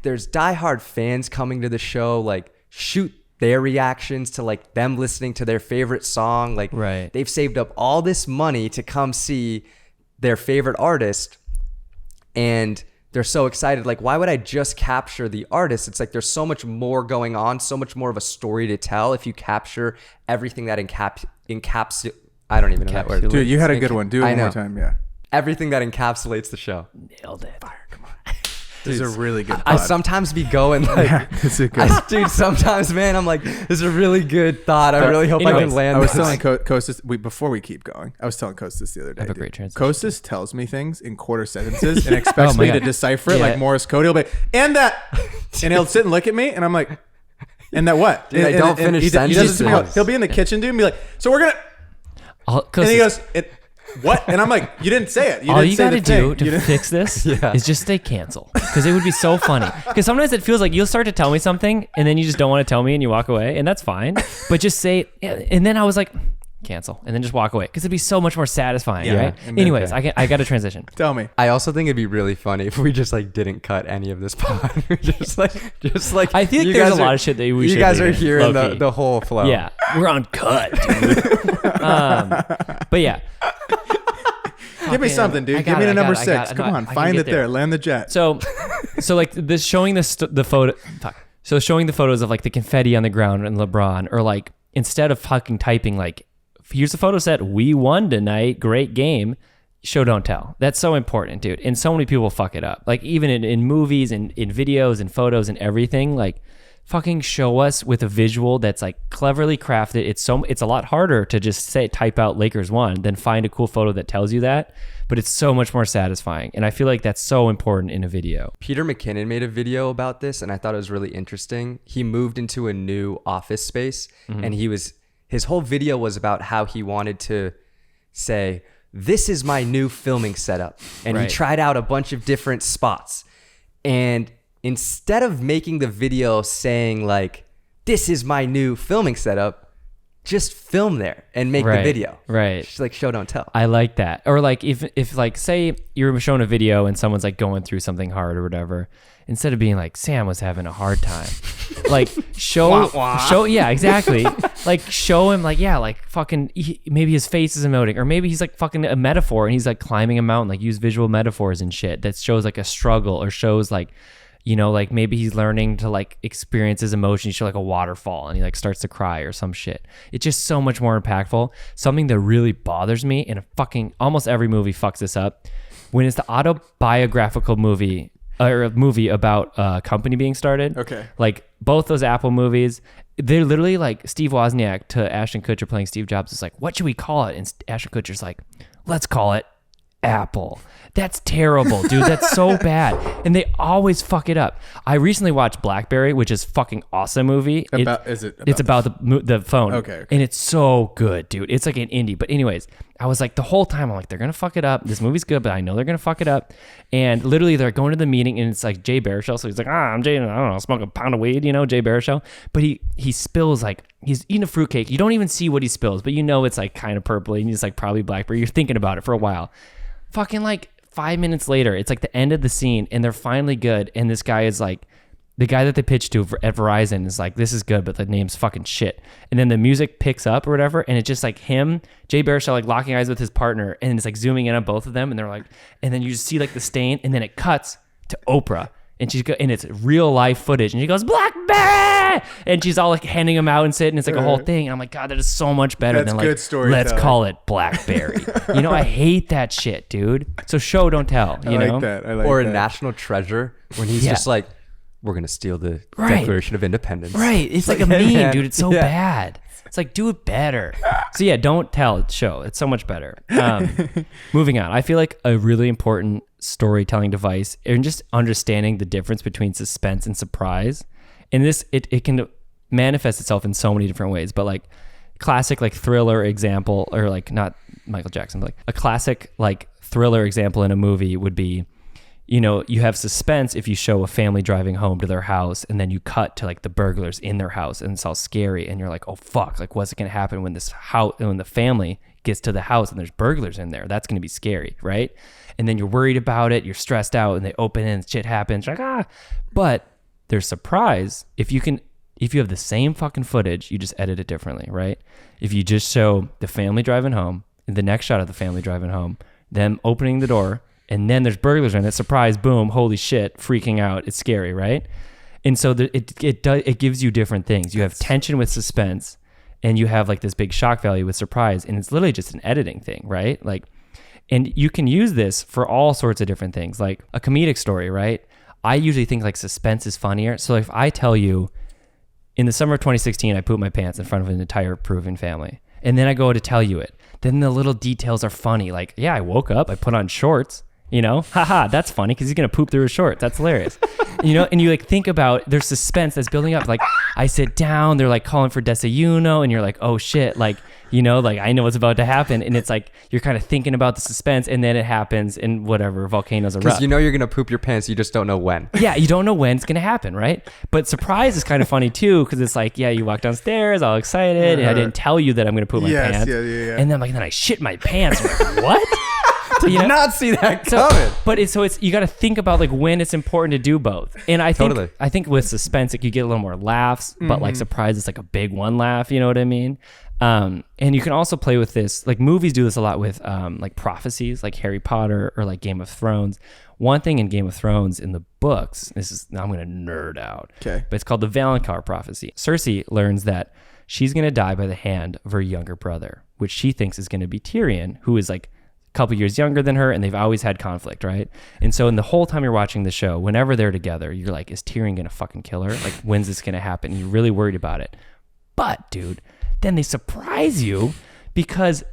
there's diehard fans coming to the show, like shoot their reactions to like them listening to their favorite song. Like they've saved up all this money to come see their favorite artist, and they're so excited. Like, why would I just capture the artist? It's like there's so much more going on, so much more of a story to tell if you capture everything that I don't even know that word. Dude, you had a good one. Do it I one more know. time. Yeah. Everything that encapsulates the show. Nailed it. This is a really good I thought. sometimes be going like, Yeah, it's a good. dude, sometimes, man, I'm like, this is a really good thought. I really hope I anyways, can land I was this. telling Kostas, before we keep going, I was telling Kostas the other day. have a dude. great transition. Kostas tells me things in quarter sentences and expects Oh my me to God. decipher it Yeah. like Morse code. He'll be, and that, and he'll sit and look at me, and I'm like, and that what? Dude, I don't finish he does it to me. sentences. He'll be in the kitchen, dude, and be like, so we're gonna, and he goes, what? And I'm like, you didn't say it. You all didn't you say got to the thing. do You to didn't- fix this Yeah. is just stay cancel, because it would be so funny. Because sometimes it feels like you'll start to tell me something and then you just don't want to tell me and you walk away, and that's fine. But just say, and then I was like, cancel, and then just walk away, because it'd be so much more satisfying, Yeah. right? And Anyways, okay. I got to transition. Tell me. I also think it'd be really funny if we just like didn't cut any of this pod. just like I think you there's guys a lot are- of shit that we you should guys leave are in, hearing low-key. the whole flow. Yeah, we're on cut, dude. But yeah. Give me Fucking- something, dude. I Give got me it, the I got number it, I got 6. it. Come No, on, I can find get it there. there. Land the jet. So like this showing the photo. Fuck. So showing the photos of like the confetti on the ground and LeBron, or like instead of fucking typing like, here's the photo set, we won tonight, great game. Show don't tell. That's so important, dude. And so many people fuck it up. Like even in movies and in videos and photos and everything, like fucking show us with a visual that's like cleverly crafted. It's a lot harder to just type out Lakers won than find a cool photo that tells you that, but it's so much more satisfying. And I feel like that's so important in a video. Peter McKinnon made a video about this, and I thought it was really interesting. He moved into a new office space, and his whole video was about how he wanted to say, this is my new filming setup. And Right. he tried out a bunch of different spots. And instead of making the video saying like, this is my new filming setup, just film there and make the Right, video. right. Just like show, don't tell. I like that. Or like if like say you're showing a video and someone's like going through something hard or whatever, instead of being like Sam was having a hard time, like show yeah, exactly. Like show him like, yeah, like fucking maybe his face is emoting, or maybe he's like fucking a metaphor and he's like climbing a mountain, like use visual metaphors and shit that shows like a struggle, or shows like, you know, like maybe he's learning to like experience his emotions. You show like a waterfall and he like starts to cry or some shit. It's just so much more impactful. Something that really bothers me, and fucking almost every movie fucks this up, when it's the autobiographical movie or a movie about a company being started. Okay. Like both those Apple movies, they're literally like Steve Wozniak to Ashton Kutcher playing Steve Jobs is like, what should we call it? And Ashton Kutcher's like, let's call it Apple. That's terrible, dude. That's so bad. And they always fuck it up. I recently watched Blackberry, which is fucking awesome movie. It's about the phone. Okay. And it's so good, dude. It's like an indie. But anyways, I was like the whole time, I'm like, they're going to fuck it up. This movie's good, but I know they're going to fuck it up. And literally they're going to the meeting and it's like Jay Baruchel. So he's like, I'm Jay, I don't know, smoke a pound of weed, you know, Jay Baruchel. But he spills like, he's eating a fruitcake. You don't even see what he spills, but you know it's like kind of purpley and he's like probably Blackberry. You're thinking about it for a while. Fucking like 5 minutes later, it's like the end of the scene and they're finally good. And this guy is like, the guy that they pitched to at Verizon is like, this is good, but the name's fucking shit. And then the music picks up or whatever. And it's just like him, Jay Baruchel, like locking eyes with his partner. And it's like zooming in on both of them. And they're like, and then you just see like the stain. And then it cuts to Oprah. And and it's real life footage. And she goes, Blackberry! And she's all like handing him out and sitting. It's like a whole thing. And I'm like, God, that is so much better That's than like, good storytelling. let's call it Blackberry. You know, I hate that shit, dude. So show, don't tell, you know? I like Or that. a National Treasure when he's Yeah. just like, we're going to steal the Right. Declaration of Independence. Right. It's like a hey, meme, man. dude. It's so Yeah. bad. It's like, do it better. So yeah, don't tell, show. It's so much better. Moving on. I feel like a really important storytelling device, and just understanding the difference between suspense and surprise. And this, it can manifest itself in so many different ways, but like classic like thriller example, or like not Michael Jackson, but like a classic like thriller example in a movie would be, you know, you have suspense if you show a family driving home to their house and then you cut to like the burglars in their house and it's all scary and you're like, oh fuck, like what's going to happen when when the family gets to the house and there's burglars in there? That's going to be scary, right? And then you're worried about it, you're stressed out, and they open and shit happens. You're like, but there's surprise if you have the same fucking footage, you just edit it differently, right? If you just show the family driving home, and the next shot of the family driving home, them opening the door, and then there's burglars in it, surprise, boom, holy shit, freaking out, it's scary, right? And so it gives you different things. You have tension with suspense, and you have like this big shock value with surprise, and it's literally just an editing thing, right? Like, and you can use this for all sorts of different things, like a comedic story, right? I usually think like suspense is funnier. So if I tell you, in the summer of 2016, I pooped my pants in front of an entire Peruvian family, and then I go to tell you it, then the little details are funny. Like, yeah, I woke up, I put on shorts, you know, haha, that's funny because he's gonna poop through his shorts. That's hilarious. You know, and you like think about there's suspense that's building up. Like, I sit down, they're like calling for desayuno, and you're like, oh shit, like, you know, like I know what's about to happen, and it's like you're kind of thinking about the suspense, and then it happens, and whatever, volcanoes erupt. Because you know you're gonna poop your pants, you just don't know when. Yeah, you don't know when it's gonna happen, right? But surprise is kind of funny too, because it's like, yeah, you walk downstairs all excited, and I didn't tell you that I'm gonna poop my pants, and then like then I shit my pants. I'm like, what? Did not see that coming. But it's you got to think about like when it's important to do both. And I think with suspense, like you get a little more laughs, but like surprise, it's like a big one laugh. You know what I mean? And you can also play with this. Like movies do this a lot with like prophecies, like Harry Potter or like Game of Thrones. One thing in Game of Thrones in the books, I'm gonna nerd out. Okay. But it's called the Valonqar prophecy. Cersei learns that she's gonna die by the hand of her younger brother, which she thinks is gonna be Tyrion, who is like couple years younger than her, and they've always had conflict, right? And so in the whole time you're watching the show, whenever they're together, you're like, is Tyrion gonna fucking kill her? Like, when's this gonna happen? And you're really worried about it. But dude, then they surprise you because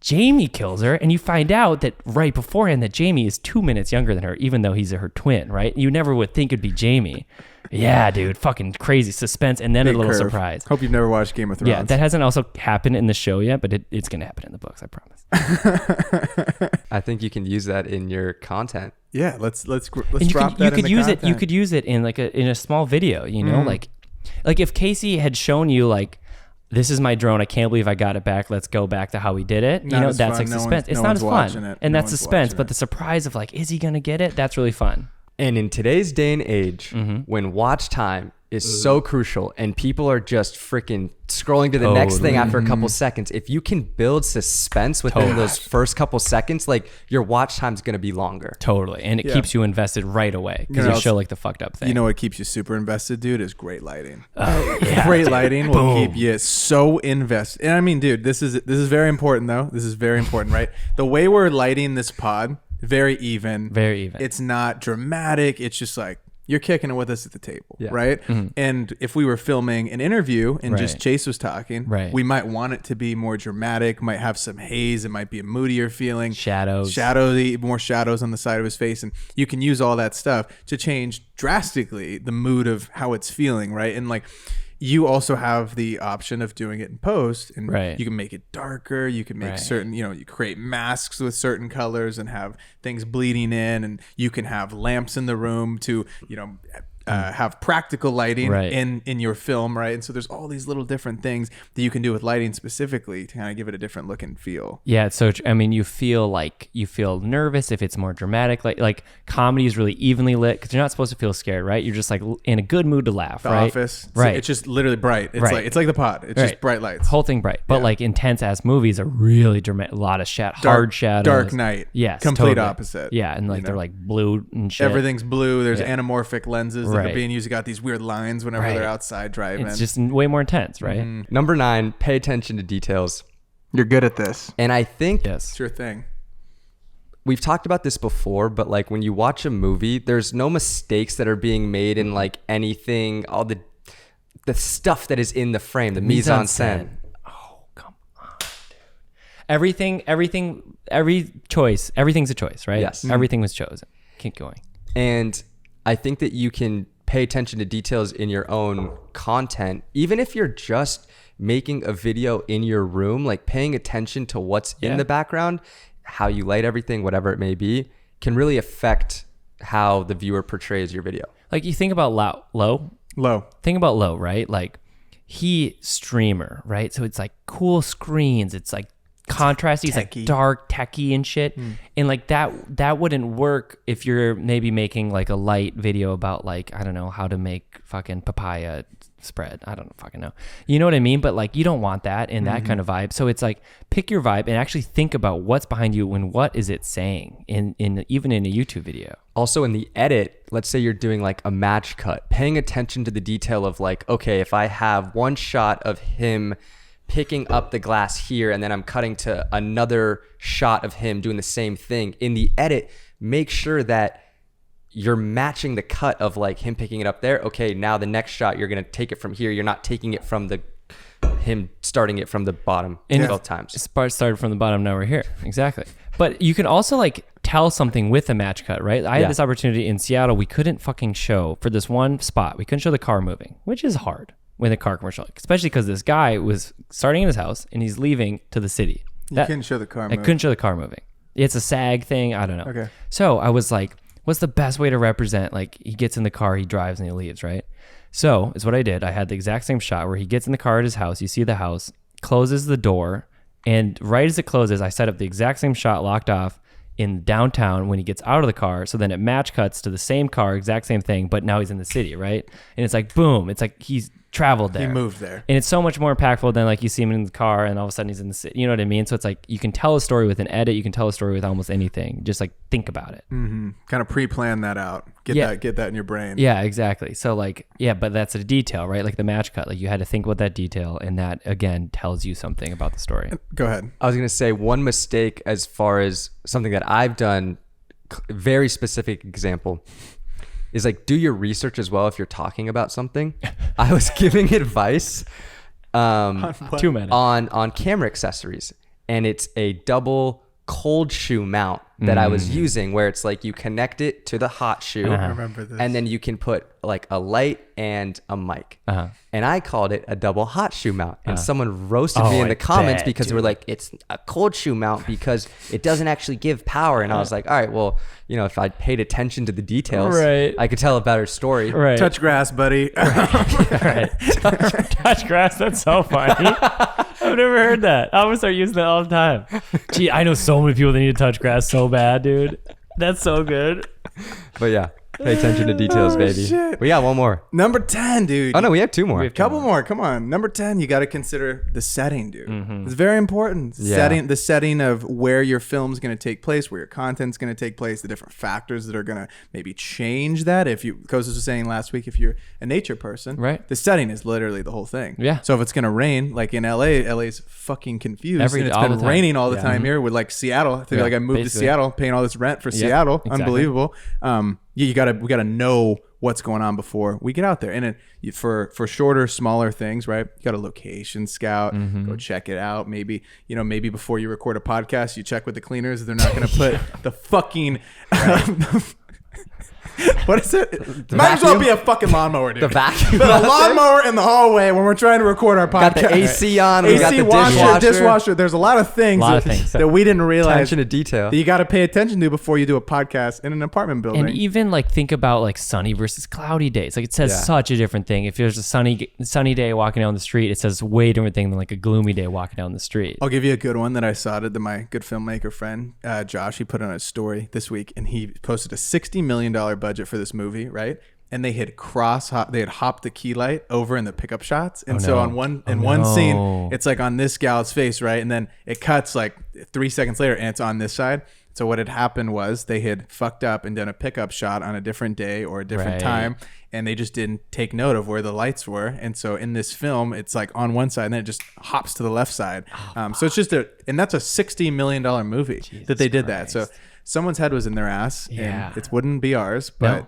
Jaime kills her, and you find out that right beforehand that Jaime is 2 minutes younger than her, even though he's her twin, right? You never would think it'd be Jaime. Yeah, dude, fucking crazy suspense, and then Big a little curve. surprise. Hope you've never watched Game of Thrones. Yeah, that hasn't also happened in the show yet, but it's gonna happen in the books, I promise. I think you can use that in your content. Yeah, let's drop that. You could in use the content. it. You could use it in like in a small video. You know, like if Casey had shown you like, this is my drone, I can't believe I got it back, let's go back to how we did it. Not you know, as that's fun. like No suspense. one's- It's no not one's as watching fun, it. and No that's one's suspense. watching But it. the surprise of like, is he gonna get it? That's really fun. And in today's day and age, when watch time is so crucial and people are just freaking scrolling to the next thing after a couple seconds, if you can build suspense within those first couple seconds, like your watch time's going to be longer. Totally, and it keeps you invested right away because You know, you show like the fucked up thing. You know what keeps you super invested, dude, is great lighting. Oh, yeah, Great dude. lighting will keep you so invested. And I mean, dude, this is very important though. This is very important, right? The way we're lighting this pod, very even. Very even. It's not dramatic. It's just like you're kicking it with us at the table, Yeah. right? And if we were filming an interview and just Right. Chase was talking, Right. we might want it to be more dramatic, might have some haze, it might be a moodier feeling. Shadows. More shadows on the side of his face. And you can use all that stuff to change drastically the mood of how it's feeling, right? And like, you also have the option of doing it in post, and Right. you can make it darker. You can make Right. certain, you create masks with certain colors and have things bleeding in, and you can have lamps in the room to, have practical lighting Right. in your film, right? And so there's all these little different things that you can do with lighting specifically to kind of give it a different look and feel. Yeah, so I mean, you feel nervous if it's more dramatic. Like comedy is really evenly lit because you're not supposed to feel scared, right? You're just like in a good mood to laugh, The right? Office, right? It's just literally bright. It's Right. like the pod. It's Right. just bright lights. Whole thing bright, but Yeah. like intense ass movies are really dramatic. A lot of hard shadows. Dark Knight. Yes, Complete totally. opposite. Yeah, and like they're like blue and shit. Everything's blue. There's Yeah. anamorphic lenses that are Right. being used. You got these weird lines whenever Right. they're outside driving. It's just way more intense, right? Number 9, pay attention to details. You're good at this. And I think Yes. Sure thing. we've talked about this before, but like when you watch a movie, there's no mistakes that are being made in like anything, all the stuff that is in the frame, the mise en scène. Oh, come on, dude. Every choice, everything's a choice, right? Yes. Everything was chosen. Keep going. And I think that you can pay attention to details in your own content, even if you're just making a video in your room, like paying attention to what's in the background, how you light everything, whatever it may be, can really affect how the viewer portrays your video. Like you think about Low. Think about Low, right? Like he streamer, right? So it's like cool screens. It's like contrasty. It's like techie. dark, techie and shit. And like that wouldn't work if you're maybe making like a light video about like, I don't know, how to make fucking papaya spread. I don't fucking know. You know what I mean? But like you don't want that in that kind of vibe. So it's like pick your vibe and actually think about what's behind you and what is it saying in even in a YouTube video. Also in the edit, let's say you're doing like a match cut, paying attention to the detail of like, okay, if I have one shot of him picking up the glass here, and then I'm cutting to another shot of him doing the same thing. In the edit, make sure that you're matching the cut of like him picking it up there. Okay, now the next shot, you're going to take it from here. You're not taking it from him starting it from the bottom both times. Started from the bottom, now we're here. Exactly. But you can also like tell something with a match cut, right? I had this opportunity in Seattle. We couldn't fucking show for this one spot. We couldn't show the car moving, which is hard with a car commercial, especially because this guy was starting in his house and he's leaving to the city. You couldn't show the car moving. I couldn't show the car moving. It's a SAG thing. I don't know. Okay. So I was like, what's the best way to represent, like he gets in the car, he drives and he leaves, right? So it's what I did. I had the exact same shot where he gets in the car at his house. You see the house, closes the door. And right as it closes, I set up the exact same shot locked off in downtown when he gets out of the car. So then it match cuts to the same car, exact same thing, but now he's in the city, right? And it's like, boom. It's like he's traveled there. He moved there. And it's so much more impactful than like you see him in the car and all of a sudden he's in the city. You know what I mean? So it's like you can tell a story with an edit. You can tell a story with almost anything. Just like think about it. Mm-hmm. Kind of pre-plan that out. Get that in your brain. Yeah, exactly. So like, yeah, but that's a detail, right? Like the match cut. Like you had to think about that detail, and that again tells you something about the story. Go ahead. I was gonna say one mistake as far as something that I've done. Very specific example is like do your research as well if you're talking about something. I was giving advice on camera accessories, and it's a double cold shoe mount that I was using, where it's like you connect it to the hot shoe, I remember this. and then you can put like a light and a mic. And I called it a double hot shoe mount, and someone roasted me in the comments because they were like, it's a cold shoe mount because it doesn't actually give power. And I was like, all right, well, you know, if I'd paid attention to the details, I could tell a better story. Right. Touch grass, buddy. Right. Touch grass. That's so funny. I've never heard that. I'm gonna start using that all the time. Gee, I know so many people that need to touch grass so bad, dude. That's so good. But yeah, pay attention to details, baby. Shit. We got one more. Number 10, dude. Oh no, we have two more. We have Couple more. Come on. Number 10, you got to consider the setting, dude. Mm-hmm. It's very important. Yeah. The setting of where your film's going to take place, where your content's going to take place, the different factors that are going to maybe change that. If you, Kosis was saying last week, if you're a nature person, right, the setting is literally the whole thing. Yeah. So if it's going to rain, like in LA's fucking confused. And it's all been the time. raining all the time here with like Seattle. I feel like I moved to Seattle, paying all this rent for Seattle. Exactly. Unbelievable. We got to know what's going on before we get out there. And for shorter, smaller things, right? You got a location scout, go check it out. Maybe before you record a podcast, you check with the cleaners. They're not going to put the fucking, what is it? Might as well be a fucking lawnmower, dude. The vacuum. The lawnmower in the hallway when we're trying to record our podcast. Got the AC on. We got AC, the dishwasher. There's a lot of things, that we didn't realize Attention to detail. that you got to pay attention to before you do a podcast in an apartment building. And even like think about like sunny versus cloudy days. Like it says such a different thing. If there's a sunny day walking down the street, it says way different thing than like a gloomy day walking down the street. I'll give you a good one that I saw to my good filmmaker friend, Josh. He put on a story this week, and he posted a $60 million budget for this movie, right? And they had hopped the key light over in the pickup shots. And on one scene, it's like on this gal's face, right? And then it cuts like 3 seconds later and it's on this side. So what had happened was they had fucked up and done a pickup shot on a different day or a different time, and they just didn't take note of where the lights were. And so in this film, it's like on one side and then it just hops to the left side. So it's just and that's a $60 million movie that they did that. So someone's head was in their ass, and it wouldn't be ours. But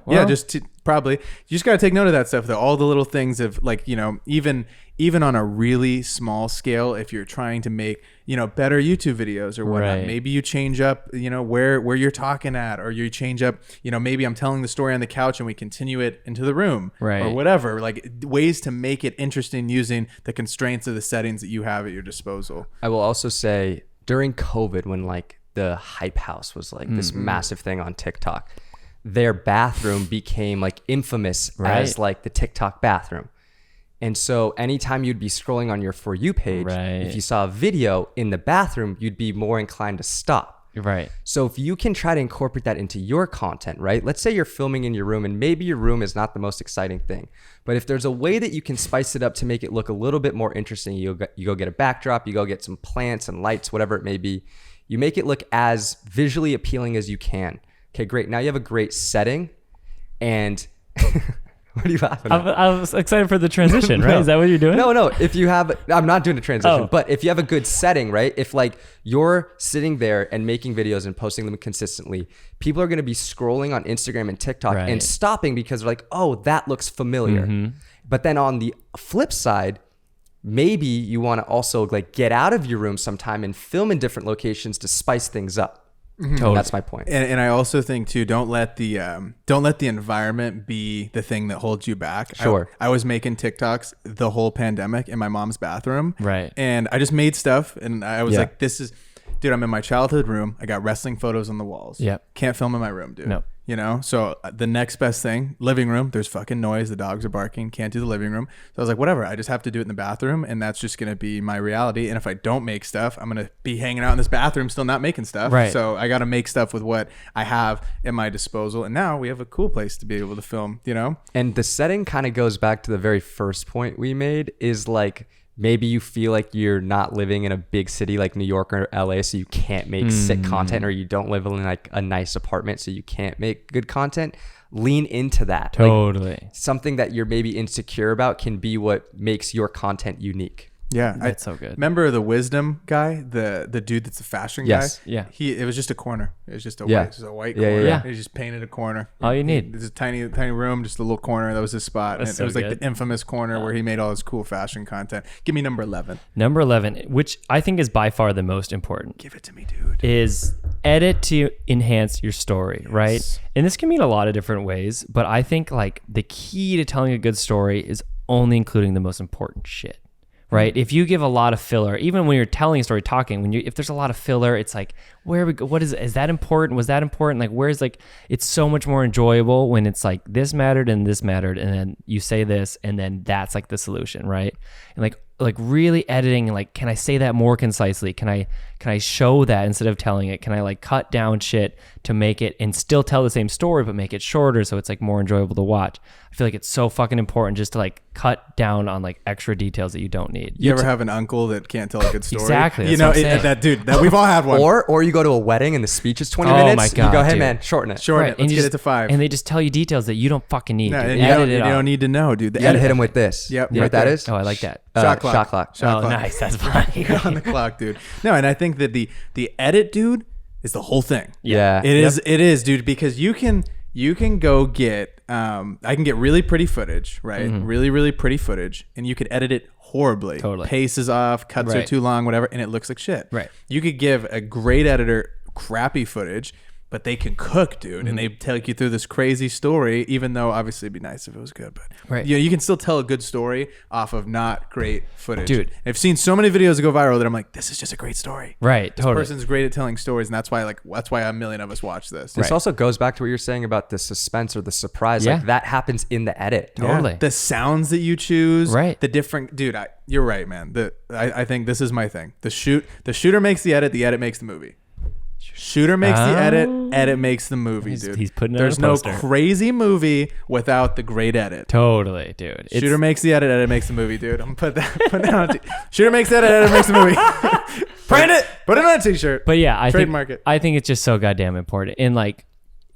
probably you just got to take note of that stuff, though. All the little things of like, even on a really small scale, if you're trying to make, better YouTube videos or whatnot, maybe you change up, where you're talking at, or you change up, maybe I'm telling the story on the couch and we continue it into the room or whatever, like ways to make it interesting using the constraints of the settings that you have at your disposal. I will also say during COVID, when like the Hype House was like this massive thing on TikTok, their bathroom became like infamous as like the TikTok bathroom. And so anytime you'd be scrolling on your For You page, if you saw a video in the bathroom, you'd be more inclined to stop. Right. So if you can try to incorporate that into your content, right? Let's say you're filming in your room, and maybe your room is not the most exciting thing, but if there's a way that you can spice it up to make it look a little bit more interesting, you go get a backdrop, you go get some plants and lights, whatever it may be. You make it look as visually appealing as you can. Okay, great. Now you have a great setting, and What are you laughing at? I was excited for the transition, right? No. Is that what you're doing? No. If you have, I'm not doing a transition, Oh. but if you have a good setting, right? If like you're sitting there and making videos and posting them consistently, people are going to be scrolling on Instagram and TikTok Right. and stopping because they're like, oh, that looks familiar. But then on the flip side, maybe you want to also like get out of your room sometime and film in different locations to spice things up. Totally. That's my point. And I also think too, don't let the environment be the thing that holds you back. Sure. I was making TikToks the whole pandemic in my mom's bathroom. Right. And I just made stuff, and I was Yeah. like, this is, dude, I'm in my childhood room. I got wrestling photos on the walls. Yep. Can't film in my room, dude. No. You know, so the next best thing, living room, there's fucking noise. The dogs are barking. Can't do the living room. So I was like, whatever. I just have to do it in the bathroom. And that's just going to be my reality. And if I don't make stuff, I'm going to be hanging out in this bathroom, still not making stuff. Right. So I got to make stuff with what I have at my disposal. And now we have a cool place to be able to film, you know? And the setting kind of goes back to the very first point we made is like, maybe you feel like you're not living in a big city like New York or LA, so you can't make sick content, or you don't live in like a nice apartment, so you can't make good content. Lean into that. Totally. Like, something that you're maybe insecure about can be what makes your content unique. Yeah. That's so good. Remember the wisdom guy, the dude that's a fashion Yes. guy? Yeah. It was just a corner. It was just a Yeah. white, just a white Yeah, corner. yeah. He just painted a corner. All you need. There's a tiny room, just a little corner. That was his spot. That's And so it was like good. the infamous corner where he made all his cool fashion content. Give me number 11. Number 11, which I think is by far the most important, Give it to me, dude. is edit to enhance your story, right? And this can mean a lot of different ways, but I think like the key to telling a good story is only including the most important shit. Right. If you give a lot of filler, even when you're telling a story, talking, if there's a lot of filler, it's like, where we go, what is that important? Was that important? Like, where's like, it's so much more enjoyable when it's like this mattered and this mattered. And then you say this, and then that's like the solution. Right. And like really editing, like, can I say that more concisely? Can I show that instead of telling it? Can I like cut down shit to make it and still tell the same story, but make it shorter so it's like more enjoyable to watch? I feel like it's so fucking important just to like cut down on like extra details that you don't need. You ever have an uncle that can't tell a good story? Exactly, You that's know, what I'm saying. that dude, that we've all had one. Or you go to a wedding and the speech is 20 Oh minutes. my God, you go, hey dude. man, shorten it. Short Right, it. Let's you get just- it to 5. And they just tell you details that you don't fucking need. No, dude. and you Edit it out. don't need to know, dude. The You gotta edit- hit him with this. Yep, You know right what that there. is? Oh, I like that. Shot clock. Shot clock. Shot Oh, clock. nice. That's funny. on the clock, dude. No, and I think that the edit, dude, is the whole thing. Yeah. It is, dude, because you can go get I can get really pretty footage, right? Really, really pretty footage, and you could edit it horribly. Totally. Pace is off, cuts are Right. too long, whatever, and it looks like shit. Right. You could give a great editor crappy footage, but they can cook, dude, and they take you through this crazy story, even though obviously it'd be nice if it was good, but Right. you can still tell a good story off of not great footage. Dude. I've seen so many videos that go viral that I'm like, this is just a great story. Right. This Totally. person's great at telling stories, and that's why a million of us watch this. This Right. also goes back to what you're saying about the suspense or the surprise. Yeah. Like that happens in the edit. Totally. The sounds that you choose, Right. The different, dude. You're right, man. I think this is my thing. The shooter makes the edit makes the movie. Shooter makes the edit makes the movie, dude. he's putting it on There's a no poster. crazy movie without the great edit. Totally, dude. Shooter makes the edit makes the movie, dude. I'm gonna put that on. Shooter makes the edit makes the movie. Print it. Put it on a t-shirt. But yeah, Trademark it. I think it's just so goddamn important. And like,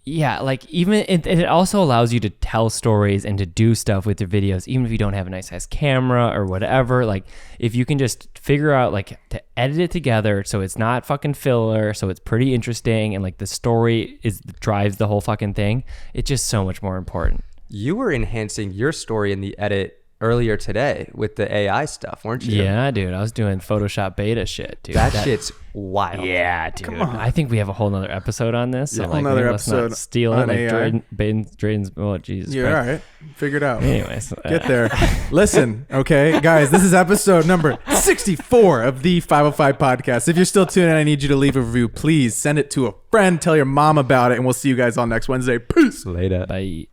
yeah, like even it also allows you to tell stories and to do stuff with your videos, even if you don't have a nice ass camera or whatever. Like if you can just figure out like to edit it together so it's not fucking filler, so it's pretty interesting, and like the story drives the whole fucking thing. It's just so much more important. You were enhancing your story in the edit earlier today with the AI stuff, weren't you? Yeah, dude. I was doing Photoshop beta shit, dude. That shit's wild. Yeah, dude. Come on. I think we have a whole nother episode on this. So Yeah, like, whole nother maybe let's not episode steal it. on Like AI. Drayden's, oh Jesus You're Christ. all right. Figure it out. Anyways, Get there. Listen, okay, guys, this is episode number 64 of the 505 podcast. If you're still tuning in, I need you to leave a review. Please send it to a friend, tell your mom about it, and we'll see you guys all next Wednesday. Peace. Later. Bye.